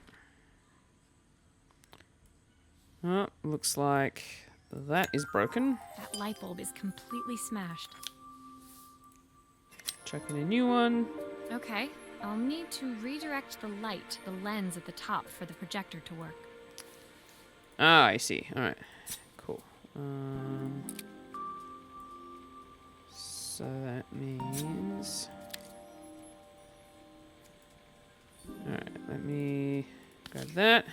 Oh, looks like that is broken. That light bulb is completely smashed. Chuck in a new one. Okay, I'll need to redirect the light to the lens at the top for the projector to work. Ah, I see. Alright, cool. So that means... Alright, let me grab that.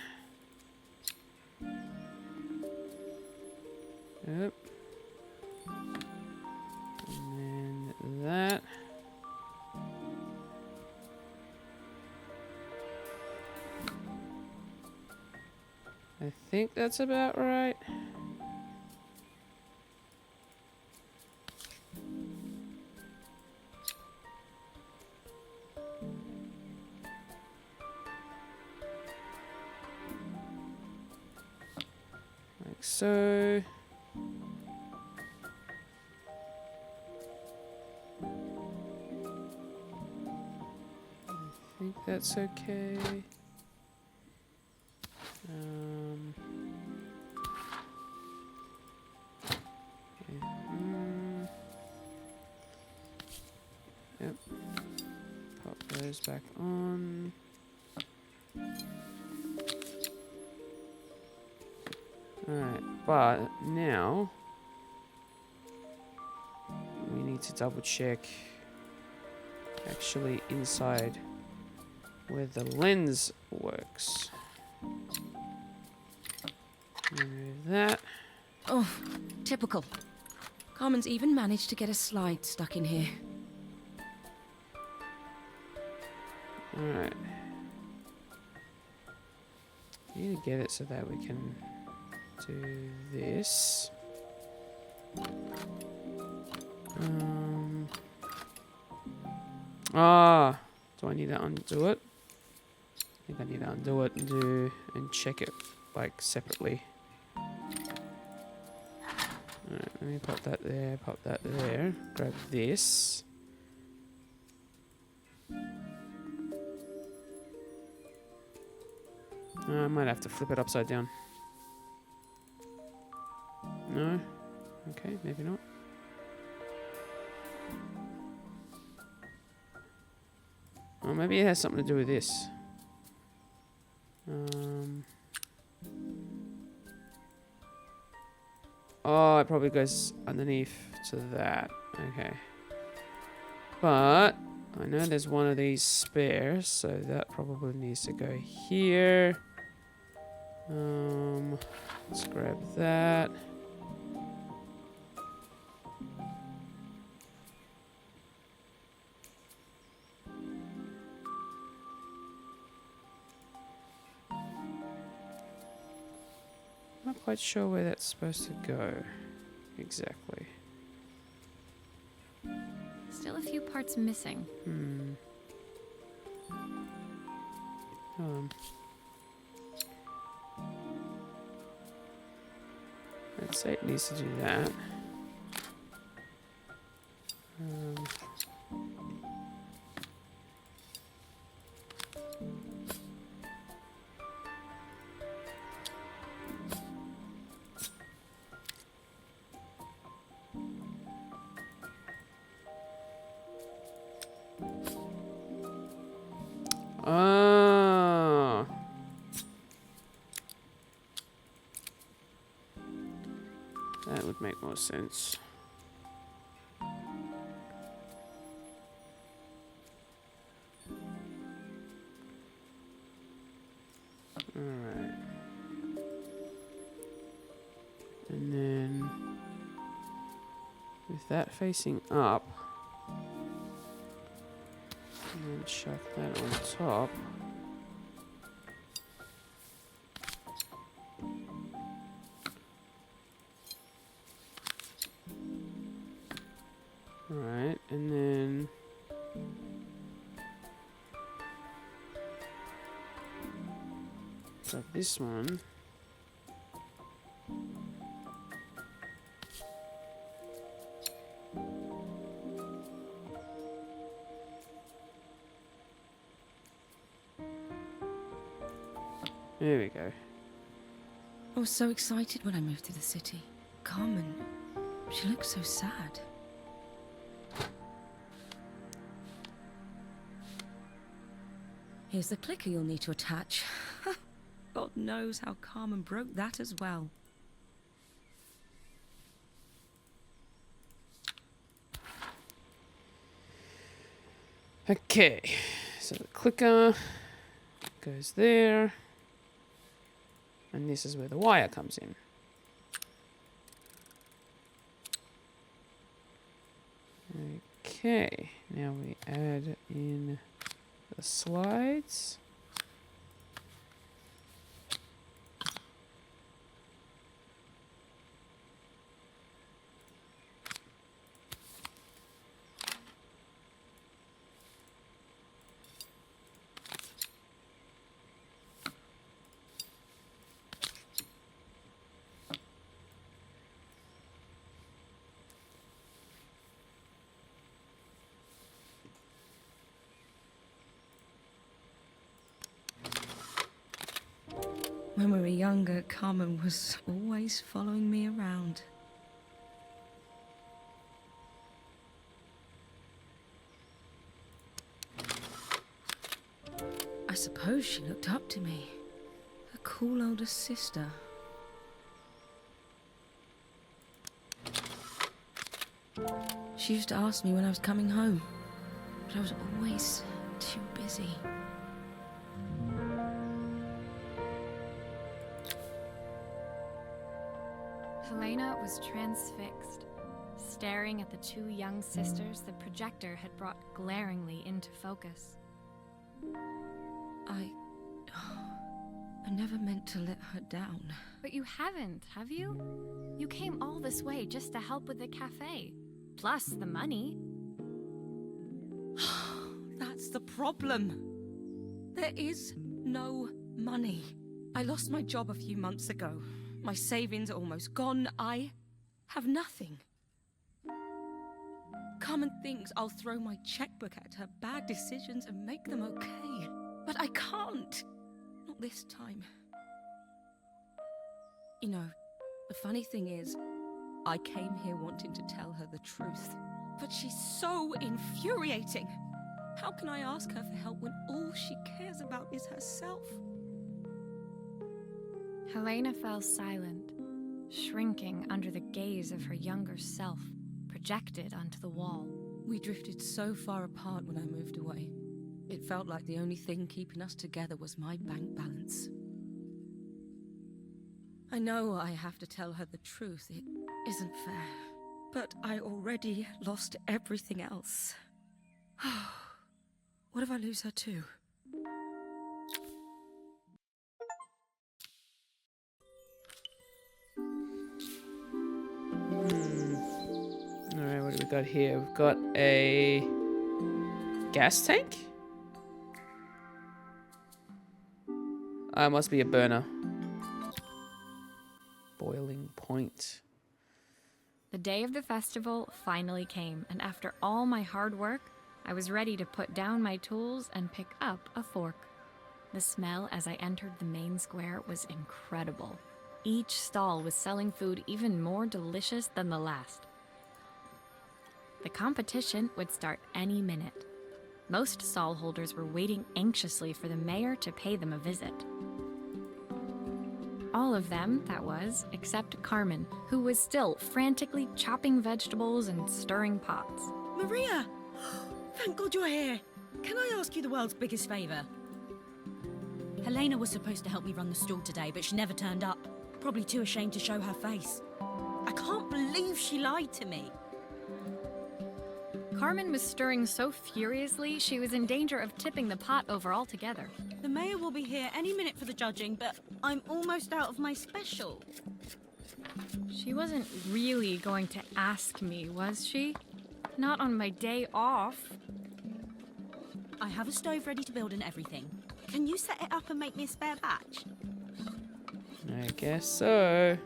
Yep. And then that. I think that's about right. Like so. I think that's okay. Yep. Pop those back on. Alright, but now we need to double check actually inside where the lens works. Remove that. Oh, typical. Carmen's even managed to get a slide stuck in here. Alright. Need to get it so that we can do this. Do I need to undo it? I think I need to undo it and check it like separately. Alright, let me pop that there, grab this. I might have to flip it upside down. No? Okay, maybe not. Or maybe it has something to do with this. Oh, it probably goes underneath to that. Okay. But I know there's one of these spares, so that probably needs to go here. Let's grab that. Not quite sure where that's supposed to go exactly. Still a few parts missing. I'd say it needs to do that. Ah. That would make more sense. Alright. And then with that facing up, and then chuck that on top. grab this one. There we go. I was so excited when I moved to the city. Carmen, she looks so sad. Here's the clicker you'll need to attach. God knows how Carmen broke that as well. Okay, so the clicker goes there. And this is where the wire comes in. Okay, now we add in the slides. When we were younger, Carmen was always following me around. I suppose she looked up to me. A cool older sister. She used to ask me when I was coming home, but I was always too busy. Helena was transfixed, staring at the two young sisters the projector had brought glaringly into focus. I never meant to let her down. But you haven't, have you? You came all this way just to help with the cafe. Plus the money. That's the problem. There is no money. I lost my job a few months ago. My savings are almost gone. I have nothing. Carmen thinks I'll throw my checkbook at her bad decisions and make them okay. But I can't. Not this time. You know, the funny thing is, I came here wanting to tell her the truth. But she's so infuriating. How can I ask her for help when all she cares about is herself? Helena fell silent, shrinking under the gaze of her younger self, projected onto the wall. We drifted so far apart when I moved away. It felt like the only thing keeping us together was my bank balance. I know I have to tell her the truth. It isn't fair. But I already lost everything else. What if I lose her too? Alright, what do we got here? We've got a gas tank? Must be a burner. Boiling point. The day of the festival finally came, and after all my hard work, I was ready to put down my tools and pick up a fork. The smell as I entered the main square was incredible. Each stall was selling food even more delicious than the last. The competition would start any minute. Most stall holders were waiting anxiously for the mayor to pay them a visit. All of them, that was, except Carmen, who was still frantically chopping vegetables and stirring pots. Maria! Thank God you're here. Can I ask you the world's biggest favour? Helena was supposed to help me run the stall today, but she never turned up. Probably too ashamed to show her face. I can't believe she lied to me. Carmen was stirring so furiously, she was in danger of tipping the pot over altogether. The mayor will be here any minute for the judging, but I'm almost out of my special. She wasn't really going to ask me, was she? Not on my day off. I have a stove ready to build and everything. Can you set it up and make me a spare batch? I guess so.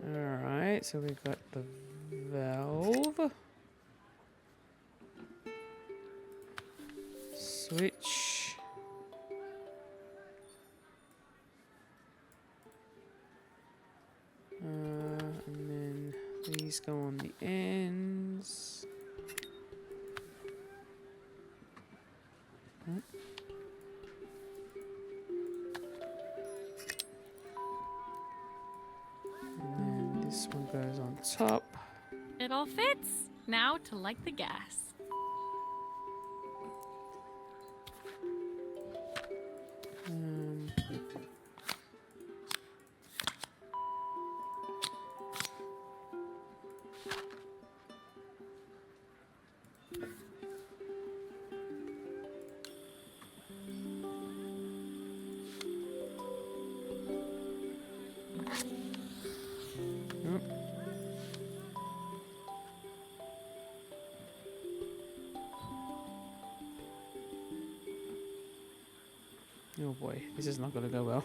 Alright, so we've got the valve. Switch. And then these go on the ends. And then this one goes on top. It all fits. Now to light the gas. Oh boy, this is not gonna go well.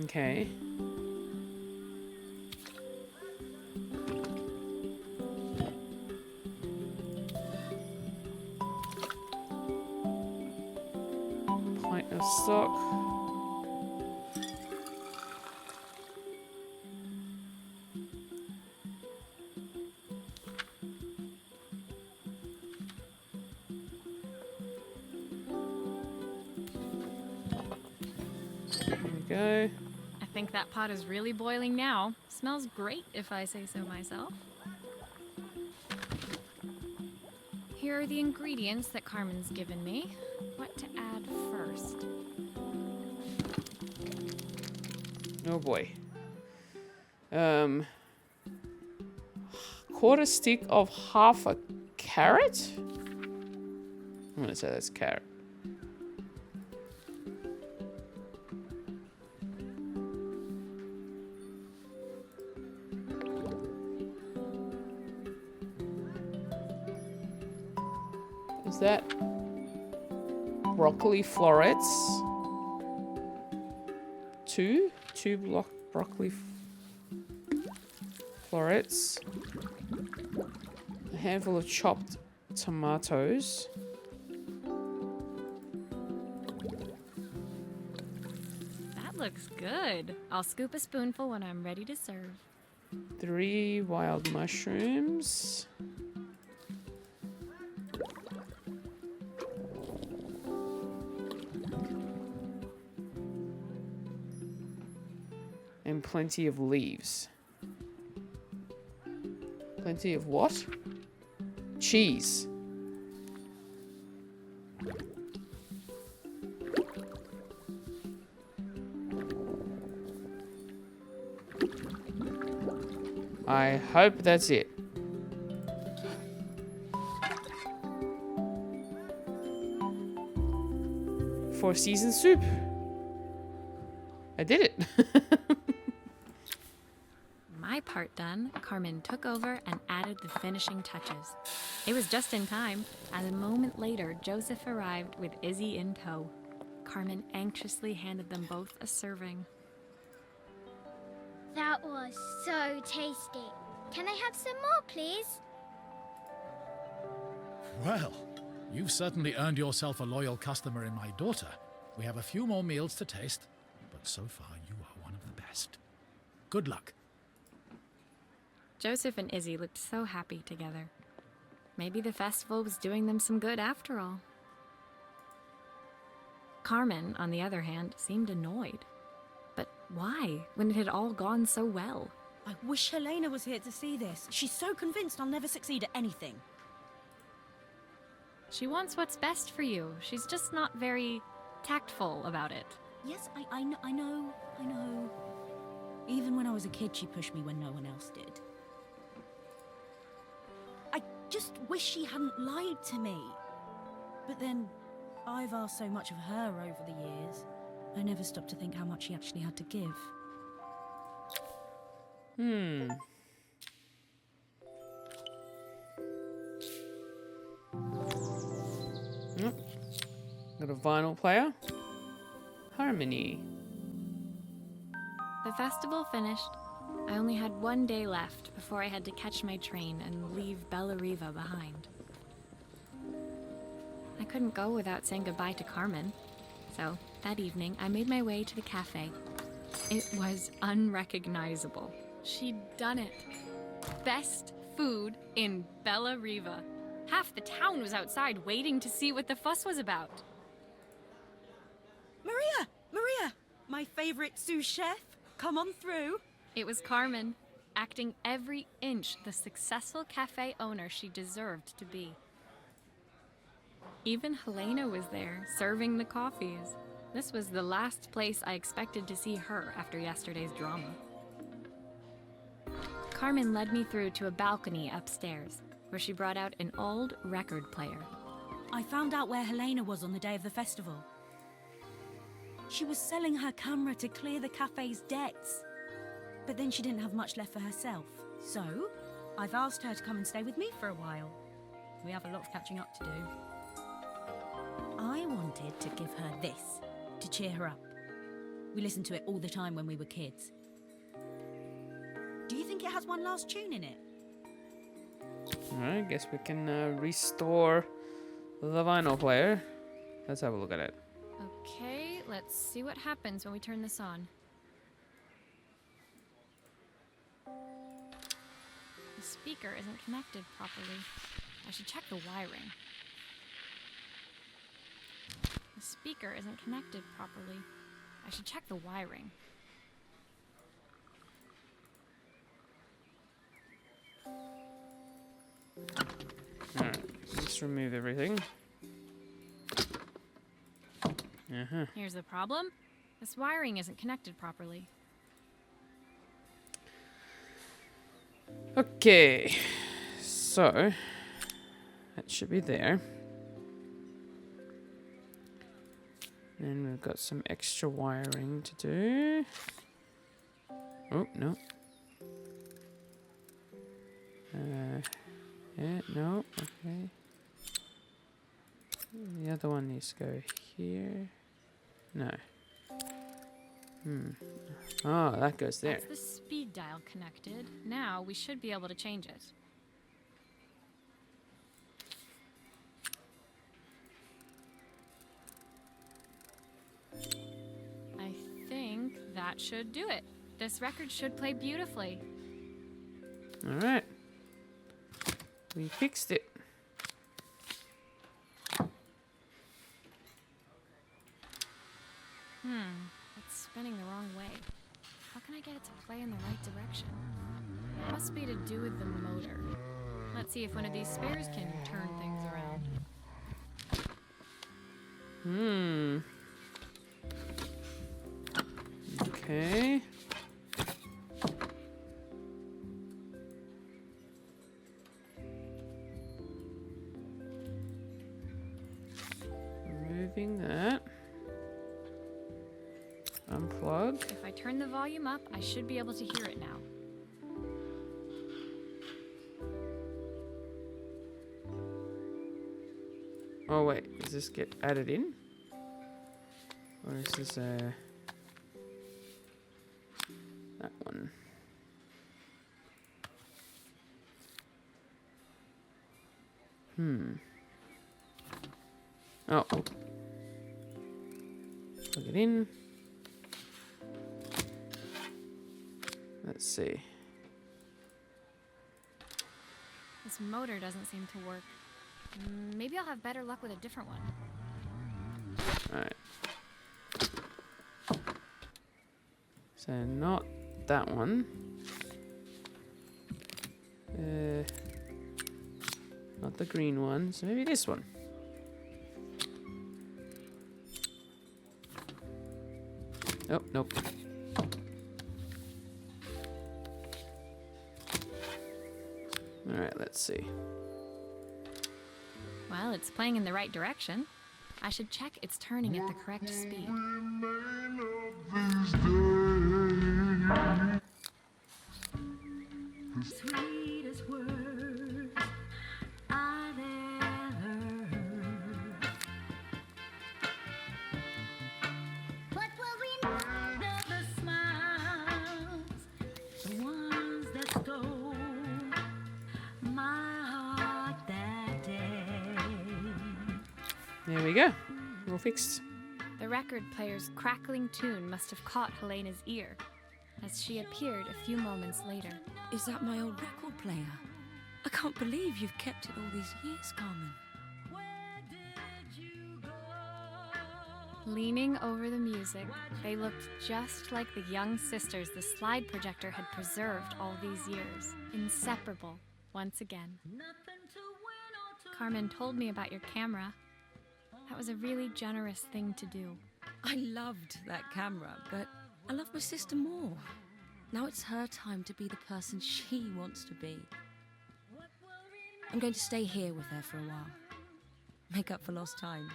Okay. Pint of stock. There we go. I think that pot is really boiling now. Smells great if I say so myself. Here are the ingredients that Carmen's given me. What to add first? Oh boy. Quarter stick of half a carrot? I'm gonna say that's carrot. Is that broccoli florets? Two broccoli florets. A handful of chopped tomatoes. That looks good. I'll scoop a spoonful when I'm ready to serve. 3 wild mushrooms. And plenty of leaves. Plenty of what? Cheese. I hope that's it. For seasoned soup. I did it. My part done, Carmen took over and added the finishing touches. It was just in time, as a moment later, Joseph arrived with Izzy in tow. Carmen anxiously handed them both a serving. That was so tasty. Can I have some more, please? Well, you've certainly earned yourself a loyal customer in my daughter. We have a few more meals to taste, but so far you are one of the best. Good luck. Joseph and Izzy looked so happy together. Maybe the festival was doing them some good after all. Carmen, on the other hand, seemed annoyed. But why, when it had all gone so well? I wish Helena was here to see this. She's so convinced I'll never succeed at anything. She wants what's best for you. She's just not very tactful about it. Yes, I know. Even when I was a kid, she pushed me when no one else did. just wish she hadn't lied to me. But then, I've asked so much of her over the years. I never stopped to think how much she actually had to give. Yep. Got a vinyl player. Harmony. The festival finished. I only had one day left before I had to catch my train and leave Bellariva behind. I couldn't go without saying goodbye to Carmen. So, that evening, I made my way to the cafe. It was unrecognizable. She'd done it. Best food in Bellariva. Half the town was outside waiting to see what the fuss was about. Maria! Maria! My favorite sous chef. Come on through. It was Carmen, acting every inch the successful cafe owner she deserved to be. Even Helena was there, serving the coffees. This was the last place I expected to see her after yesterday's drama. Carmen led me through to a balcony upstairs, where she brought out an old record player. I found out where Helena was on the day of the festival. She was selling her camera to clear the cafe's debts. But then she didn't have much left for herself. So, I've asked her to come and stay with me for a while. We have a lot of catching up to do. I wanted to give her this, to cheer her up. We listened to it all the time when we were kids. Do you think it has one last tune in it? Alright, guess we can restore the vinyl player. Let's have a look at it. Okay, let's see what happens when we turn this on. The speaker isn't connected properly. I should check the wiring. The speaker isn't connected properly. I should check the wiring. Alright, let's remove everything. Here's the problem. This wiring isn't connected properly. Okay, so that should be there. And we've got some extra wiring to do. Oh, no. Yeah, no, okay. The other one needs to go here. No. Oh, that goes there. That's the speed dial connected. Now we should be able to change it. I think that should do it. This record should play beautifully. Alright. We fixed it. It's spinning the wrong way. How can I get it to play in the right direction? It must be to do with the motor. Let's see if one of these spares can turn things around. Okay. Removing that. Unplug. If I turn the volume up, I should be able to hear it now. Oh wait, does this get added in? Or is this that one? Oh. Plug it in. Let's see. This motor doesn't seem to work. Maybe I'll have better luck with a different one. Alright. So not that one. Not the green one, so maybe this one. Oh, nope. Alright, let's see. Well, it's playing in the right direction. I should check it's turning at the correct speed. Sweetest words I've ever heard. What will we know? The smiles, the ones that stole my heart that day. There we go. All fixed. The record player's crackling tune must have caught Helena's ear, as she appeared a few moments later. Is that my old record player? I can't believe you've kept it all these years, Carmen. Leaning over the music, they looked just like the young sisters the slide projector had preserved all these years, inseparable once again. Carmen told me about your camera. That was a really generous thing to do. I loved that camera, but I love my sister more. Now it's her time to be the person she wants to be. I'm going to stay here with her for a while. Make up for lost time.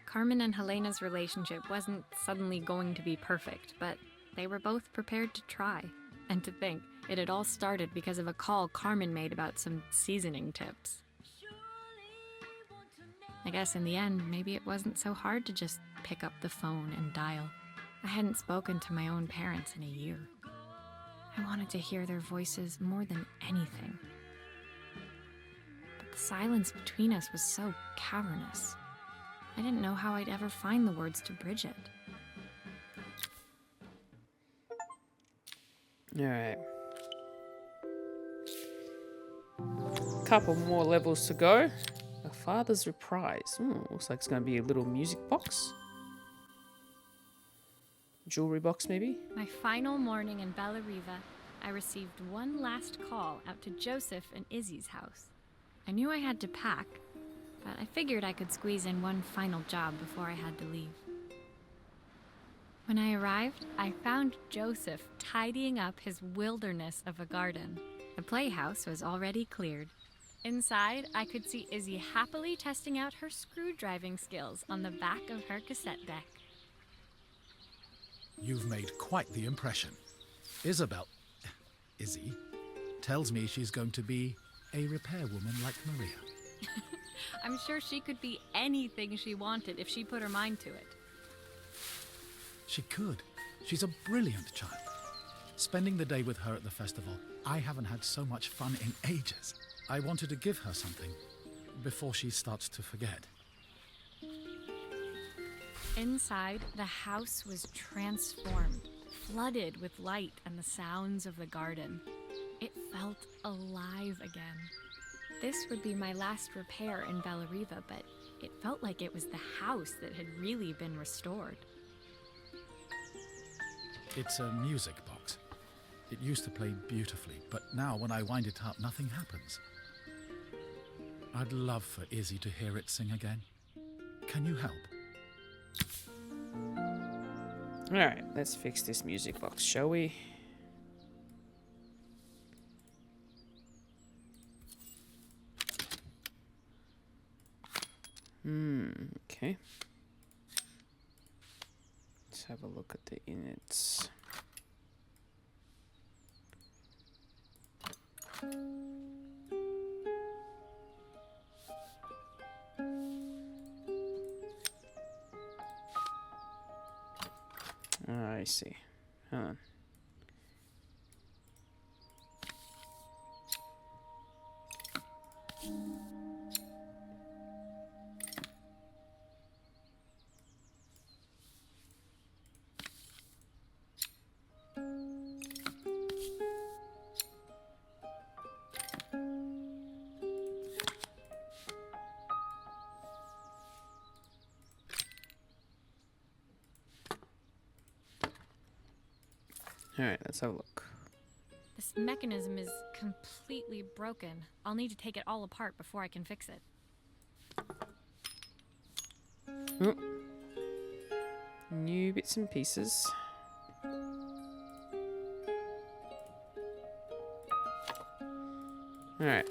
Carmen and Helena's relationship wasn't suddenly going to be perfect, but they were both prepared to try. And to think, it had all started because of a call Carmen made about some seasoning tips. I guess in the end, maybe it wasn't so hard to just pick up the phone and dial. I hadn't spoken to my own parents in a year. I wanted to hear their voices more than anything. But the silence between us was so cavernous. I didn't know how I'd ever find the words to bridge it. Alright. Couple more levels to go. A father's reprise. Looks like it's going to be a little music box. Jewelry box, maybe? My final morning in Bellariva, I received one last call out to Joseph and Izzy's house. I knew I had to pack, but I figured I could squeeze in one final job before I had to leave. When I arrived, I found Joseph tidying up his wilderness of a garden. The playhouse was already cleared. Inside, I could see Izzy happily testing out her screw-driving skills on the back of her cassette deck. You've made quite the impression. Izzy, tells me she's going to be a repairwoman like Maria. I'm sure she could be anything she wanted if she put her mind to it. She could. She's a brilliant child. Spending the day with her at the festival, I haven't had so much fun in ages. I wanted to give her something before she starts to forget. Inside, the house was transformed, flooded with light and the sounds of the garden. It felt alive again. This would be my last repair in Bellariva, but it felt like it was the house that had really been restored. It's a music box. It used to play beautifully, but now when I wind it up, nothing happens. I'd love for Izzy to hear it sing again. Can you help? Alright, let's fix this music box, shall we? Okay. Let's have a look at the inits. I see. Hold on. Alright, let's have a look. This mechanism is completely broken. I'll need to take it all apart before I can fix it. Oh. New bits and pieces. Alright.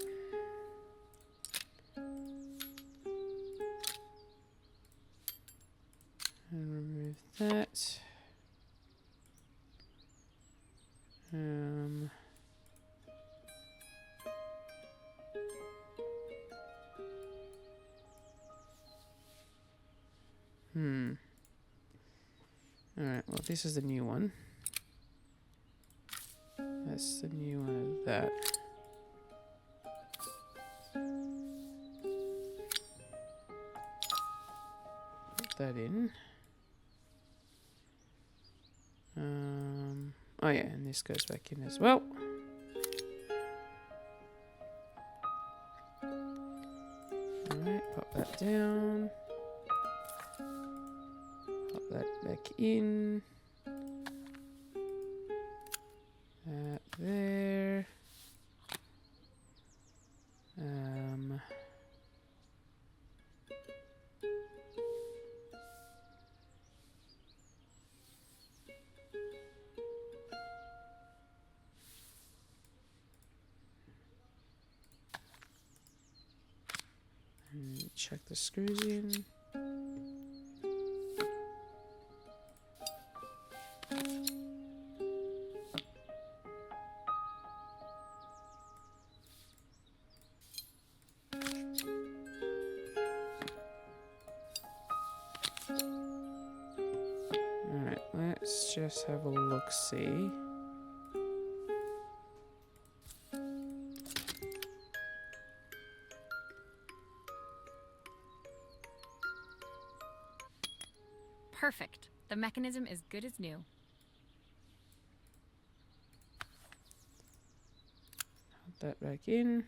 Um. Alright, well, this is the new one. That's the new one of that. Put that in. Oh yeah, and this goes back in as well. Alright, pop that down. Pop that back in. That there. And check the screws in. Alright, let's just have a look-see. Perfect. The mechanism is good as new. Put that back in.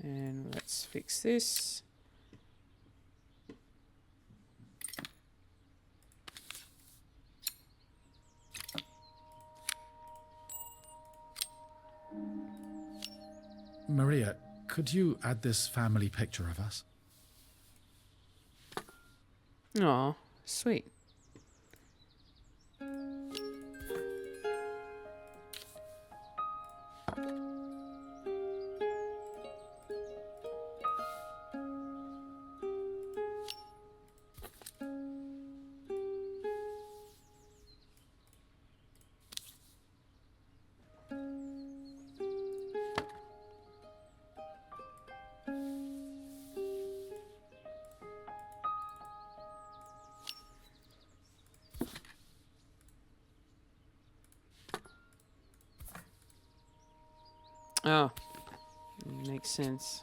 And let's fix this. Maria, could you add this family picture of us? Aw, sweet. Oh, makes sense.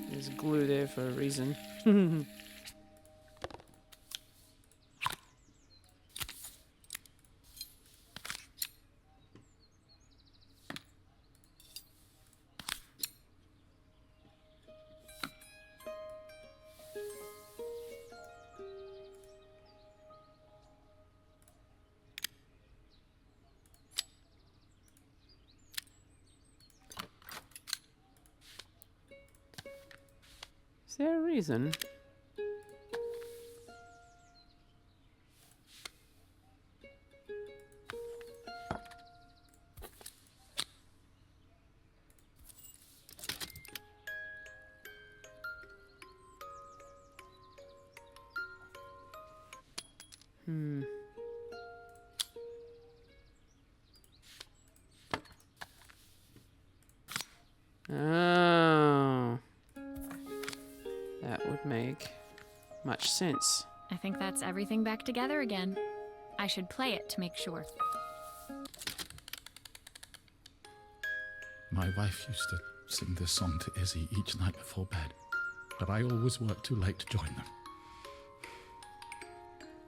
There's glue there for a reason. Is there a reason? Oh. That would make much sense. I think that's everything back together again. I should play it to make sure. My wife used to sing this song to Izzy each night before bed, but I always worked too late to join them.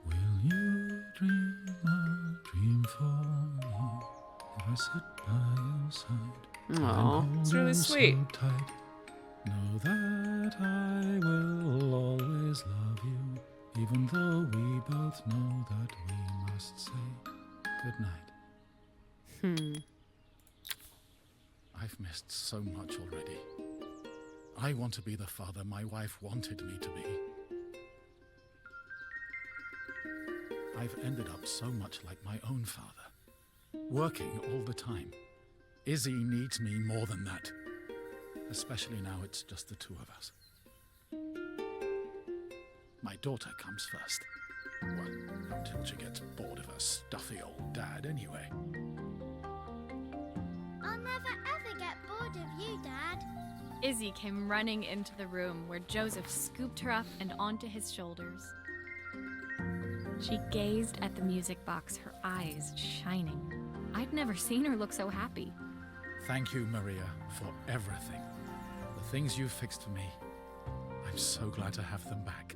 Will you dream a dream for me if I sit by your side? Aw, it's really sweet. So tight. Know that I will always love you, even though we both know that we must say goodnight. I've missed so much already. I want to be the father my wife wanted me to be. I've ended up so much like my own father, working all the time. Izzy needs me more than that, especially now it's just the two of us. My daughter comes first. Well, until she gets bored of her stuffy old dad anyway. I'll never ever get bored of you, Dad. Izzy came running into the room where Joseph scooped her up and onto his shoulders. She gazed at the music box, her eyes shining. I'd never seen her look so happy. Thank you, Maria, for everything. The things you fixed for me. I'm so glad to have them back.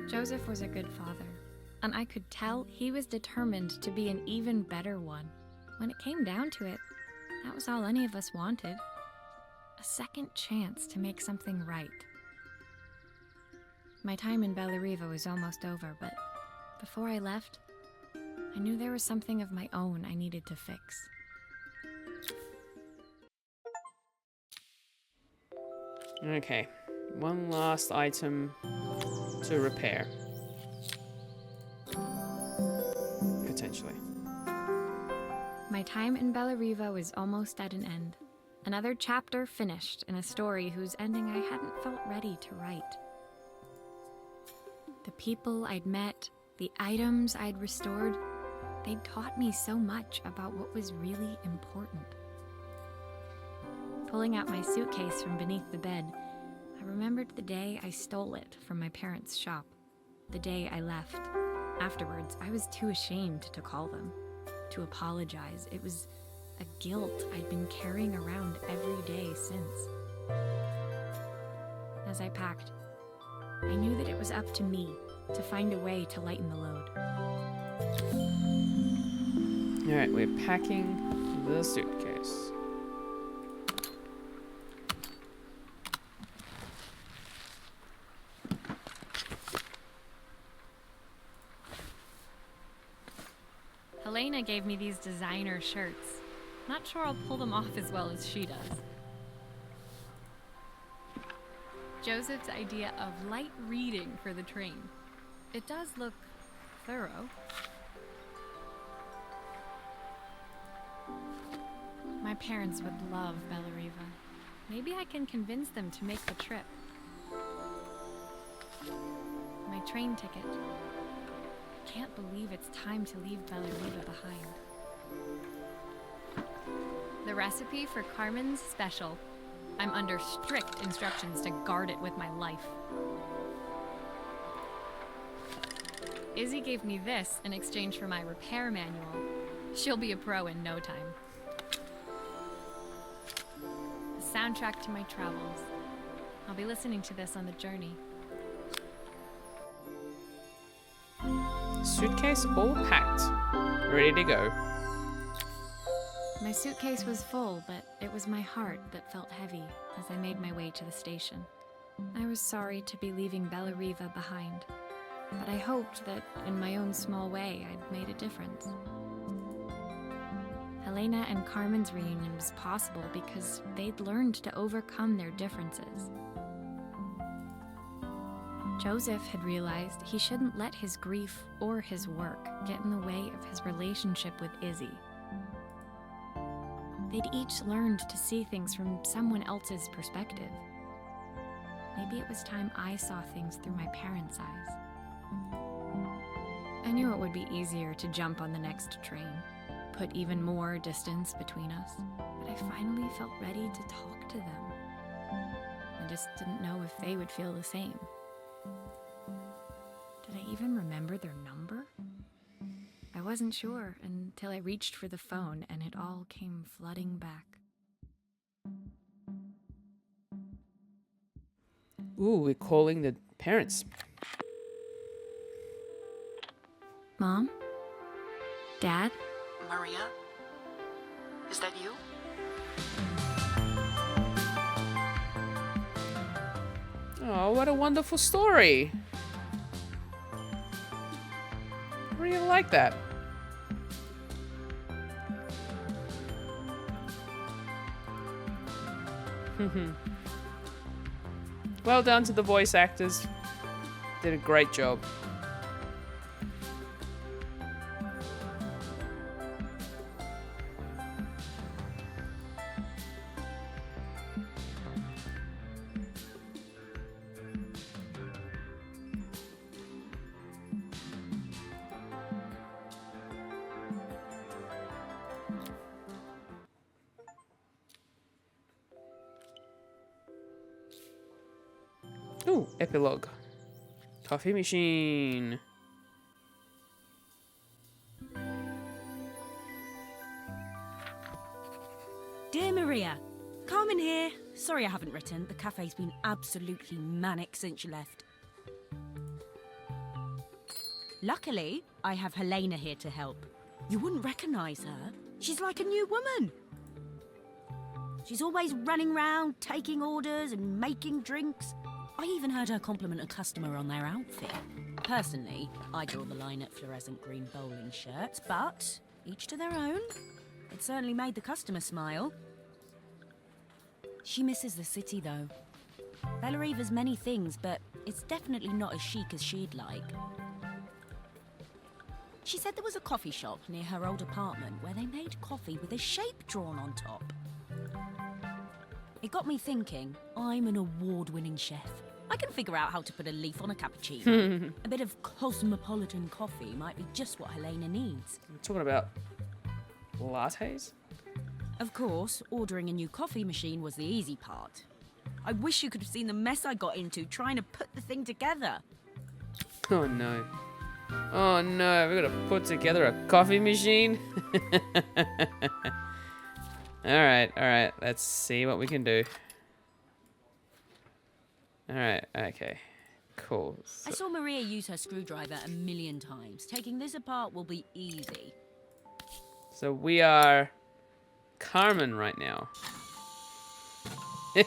Joseph was a good father, and I could tell he was determined to be an even better one. When it came down to it, that was all any of us wanted. A second chance to make something right. My time in Bellariva was almost over, but before I left, I knew there was something of my own I needed to fix. Okay, one last item to repair. Potentially. My time in Bellariva was almost at an end. Another chapter finished in a story whose ending I hadn't felt ready to write. The people I'd met, the items I'd restored, they'd taught me so much about what was really important. Pulling out my suitcase from beneath the bed, I remembered the day I stole it from my parents' shop, the day I left. Afterwards, I was too ashamed to call them, to apologize. It was a guilt I'd been carrying around every day since. As I packed, I knew that it was up to me to find a way to lighten the load. Alright, we're packing the suitcase. Helena gave me these designer shirts. Not sure I'll pull them off as well as she does. Joseph's idea of light reading for the train. It does look thorough. My parents would love Bellariva. Maybe I can convince them to make the trip. My train ticket. Can't believe it's time to leave Bellariva behind. The recipe for Carmen's special. I'm under strict instructions to guard it with my life. Izzy gave me this in exchange for my repair manual. She'll be a pro in no time. The soundtrack to my travels. I'll be listening to this on the journey. Suitcase all packed. Ready to go. My suitcase was full, but it was my heart that felt heavy as I made my way to the station. I was sorry to be leaving Bellariva behind, but I hoped that in my own small way I'd made a difference. Helena and Carmen's reunion was possible because they'd learned to overcome their differences. Joseph had realized he shouldn't let his grief or his work get in the way of his relationship with Izzy. They'd each learned to see things from someone else's perspective. Maybe it was time I saw things through my parents' eyes. I knew it would be easier to jump on the next train, put even more distance between us, but I finally felt ready to talk to them. I just didn't know if they would feel the same. Did I even remember their number? I wasn't sure until I reached for the phone and it all came flooding back. Ooh, we're calling the parents. Mom? Dad? Maria? Is that you? Oh, what a wonderful story. I really like that. Well done to the voice actors. Did a great job. Ooh, epilogue. Coffee machine. Dear Maria, Carmen here. Sorry I haven't written. The cafe's been absolutely manic since you left. Luckily, I have Helena here to help. You wouldn't recognise her. She's like a new woman. She's always running round, taking orders and making drinks. I even heard her compliment a customer on their outfit. Personally, I draw the line at fluorescent green bowling shirts, but each to their own. It certainly made the customer smile. She misses the city, though. Bellariva's many things, but it's definitely not as chic as she'd like. She said there was a coffee shop near her old apartment where they made coffee with a shape drawn on top. It got me thinking, I'm an award-winning chef. I can figure out how to put a leaf on a cappuccino. A bit of cosmopolitan coffee might be just what Helena needs. I'm talking about lattes? Of course, ordering a new coffee machine was the easy part. I wish you could have seen the mess I got into trying to put the thing together. Oh no. Oh no, we're gonna put together a coffee machine? Alright, let's see what we can do. Alright, okay. Cool. I saw Maria use her screwdriver a million times. Taking this apart will be easy. So we are Carmen right now. These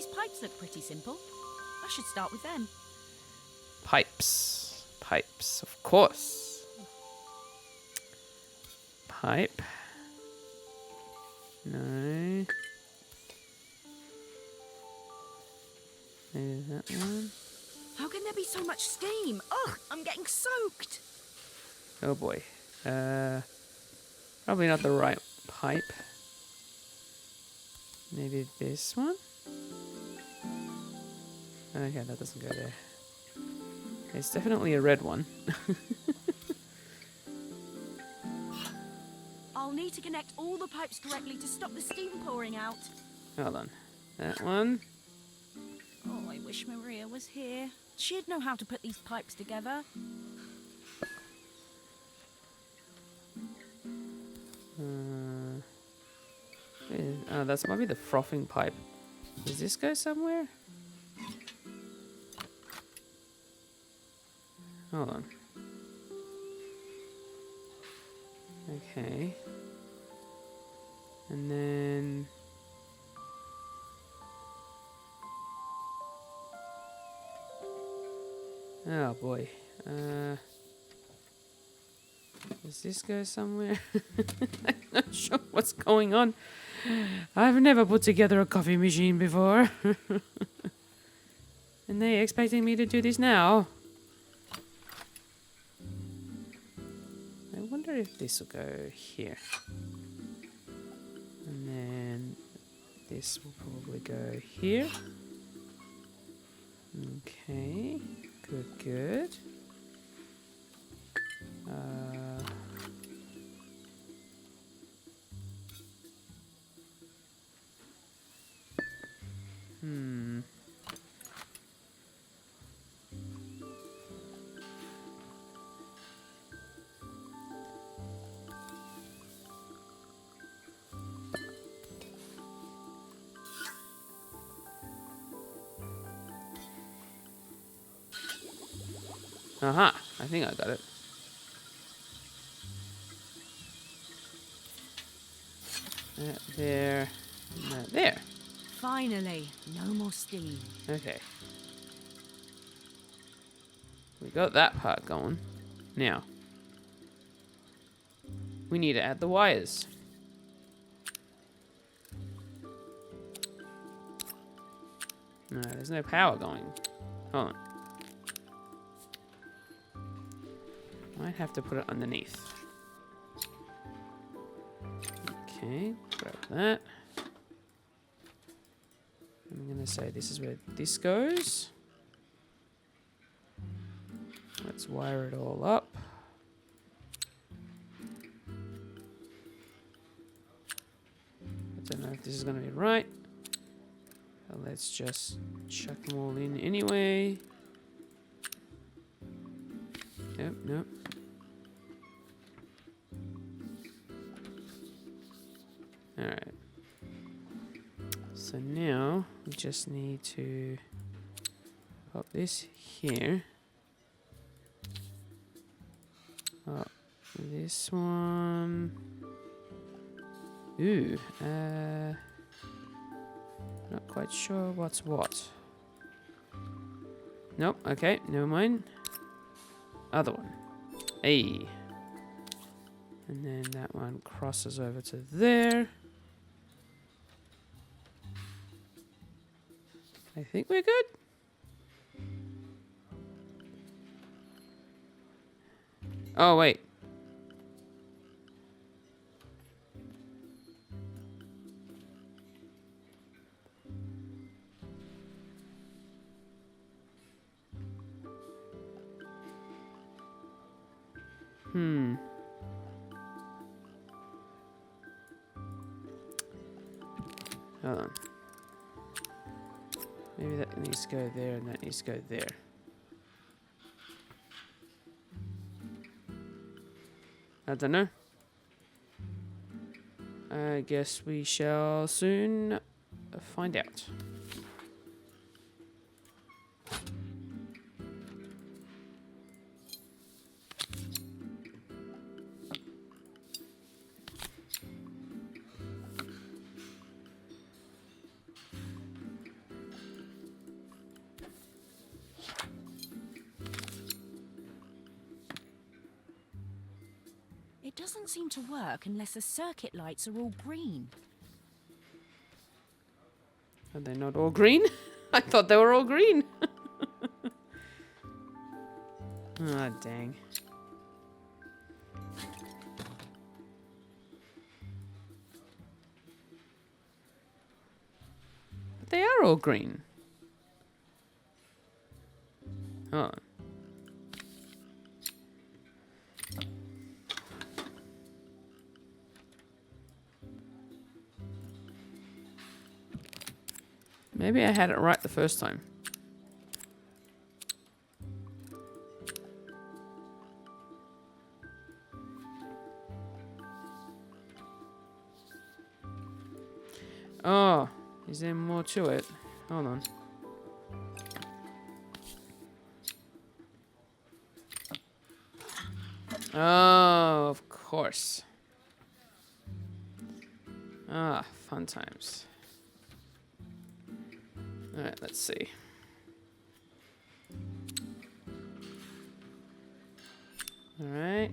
pipes look pretty simple. I should start with them. Pipes. Pipes, of course. Pipe. No. Maybe that one. How can there be so much steam? Ugh, I'm getting soaked. Oh boy. Probably not the right pipe. Maybe this one? Okay, that doesn't go there. It's definitely a red one. I'll need to connect all the pipes correctly to stop the steam pouring out. Hold on. That one. Oh, I wish Maria was here. She'd know how to put these pipes together. That's maybe the frothing pipe. Does this go somewhere? Hold on. Okay. And then... Oh boy. Does this go somewhere? I'm not sure what's going on. I've never put together a coffee machine before. And they expecting me to do this now? I wonder if this will go here. And then this will probably go here. Okay. Good. Aha, I think I got it. There, there. Finally, no more steam. Okay. We got that part going. Now, we need to add the wires. No, there's no power going. Hold on. Might have to put it underneath. Okay, grab that. I'm gonna say this is where this goes. Let's wire it all up. I don't know if this is gonna be right. let's just chuck them all in anyway. Yep, nope. Alright. So now we just need to pop this here. Oh, this one. Ooh, not quite sure what's what. Nope, okay, never mind. Other one. Hey. And then that one crosses over to there. I think we're good. Oh, wait. Hold on. Maybe that needs to go there and that needs to go there. I don't know. I guess we shall soon find out. It doesn't seem to work unless the circuit lights are all green. Are they not all green? I thought they were all green. Ah, dang. But they are all green. Oh. Maybe I had it right the first time. Oh, is there more to it? Hold on. Oh, of course. Ah, fun times. Alright, let's see. Alright.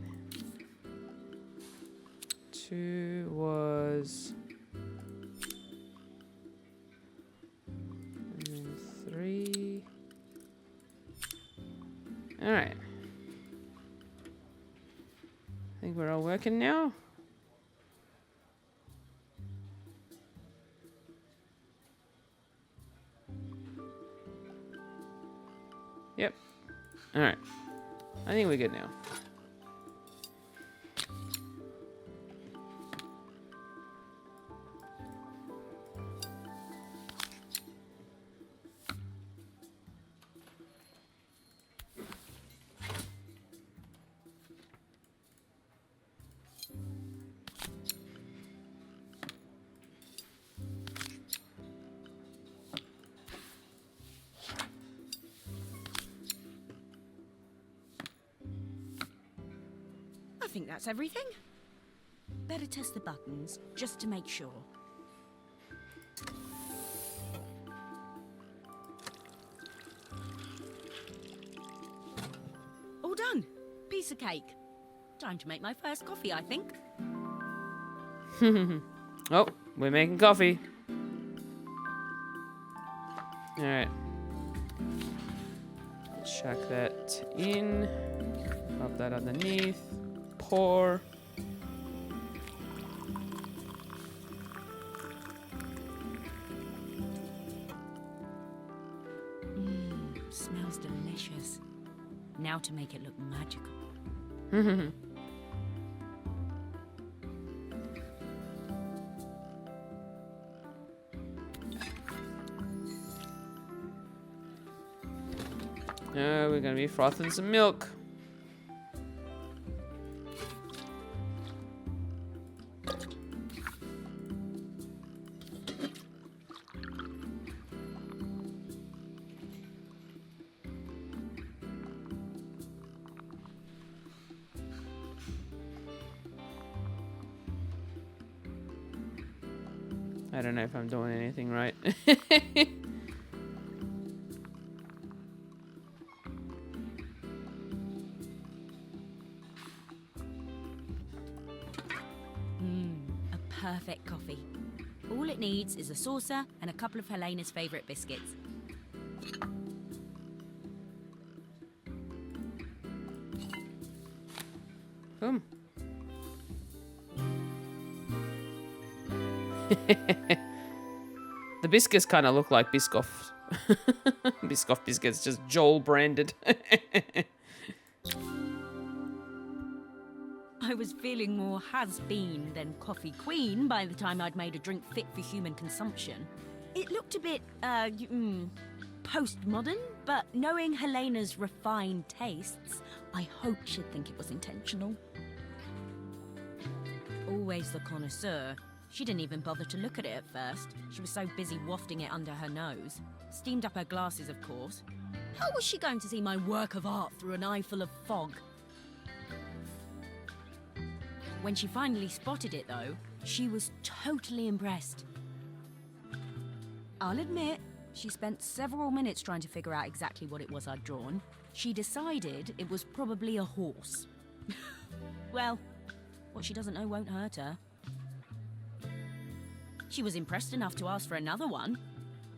2 was... And then 3... Alright. I think we're all working now. Yep. Alright. I think we're good now. I think that's everything. Better test the buttons, just to make sure. All done. Piece of cake. Time to make my first coffee, I think. Oh, we're making coffee. Alright. Chuck that in. Pop that underneath. Pour. Smells delicious. Now to make it look magical. Oh, we're going to be frothing some milk. I don't know if I'm doing anything right. A perfect coffee. All it needs is a saucer and a couple of Helena's favourite biscuits. Boom. The biscuits kind of look like Biscoff. Biscoff biscuits, just Joel branded. I was feeling more has-been than coffee queen by the time I'd made a drink fit for human consumption. It looked a bit, postmodern, but knowing Helena's refined tastes, I hoped she'd think it was intentional. Always the connoisseur, she didn't even bother to look at it at first. She was so busy wafting it under her nose. Steamed up her glasses, of course. How was she going to see my work of art through an eye full of fog? When she finally spotted it, though, she was totally impressed. I'll admit, she spent several minutes trying to figure out exactly what it was I'd drawn. She decided it was probably a horse. Well, what she doesn't know won't hurt her. She was impressed enough to ask for another one.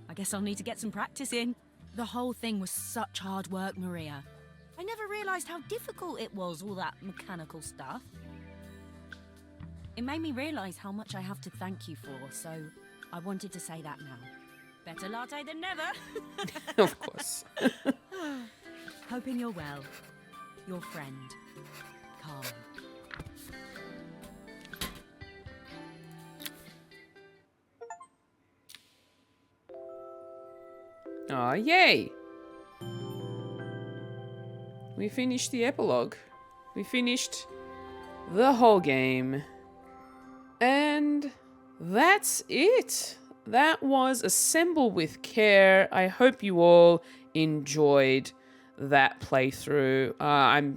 I guess I'll need to get some practice in. The whole thing was such hard work, Maria. I never realised how difficult it was, all that mechanical stuff. It made me realise how much I have to thank you for, so I wanted to say that now. Better latte than never. Of course. Hoping you're well. Your friend, Carmen. Aw, yay! We finished the epilogue. We finished the whole game. And that's it. That was Assemble with Care. I hope you all enjoyed that playthrough.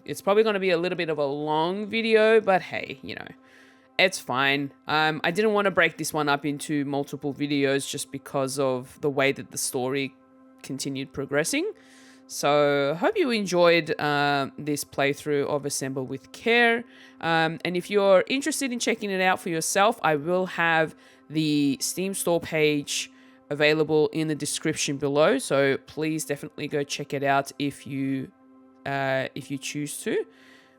It's probably going to be a little bit of a long video, but hey, you know, it's fine. I didn't want to break this one up into multiple videos just because of the way that the story continued progressing. So hope you enjoyed this playthrough of Assemble with Care. And if you're interested in checking it out for yourself, I will have the Steam store page available in the description below. So please definitely go check it out if you choose to,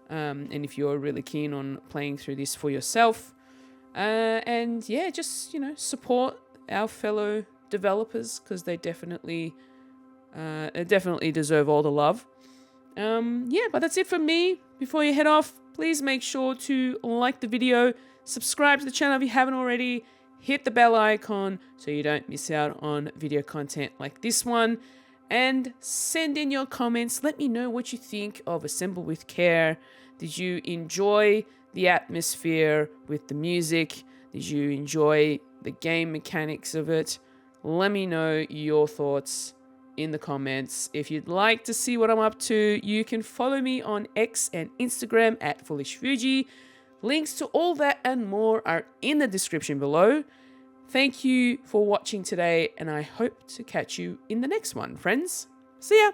and if you're really keen on playing through this for yourself. And yeah, just support our fellow developers because they definitely deserve all the love. Yeah, but that's it from me. Before you head off, please make sure to like the video, subscribe to the channel if you haven't already, hit the bell icon so you don't miss out on video content like this one, and send in your comments. Let me know what you think of Assemble with Care. Did you enjoy the atmosphere with the music? Did you enjoy the game mechanics of it? Let me know your thoughts in the comments. If you'd like to see what I'm up to, you can follow me on X and Instagram at FulishFuji. Links to all that and more are in the description below. Thank you for watching today, and I hope to catch you in the next one, friends. See ya!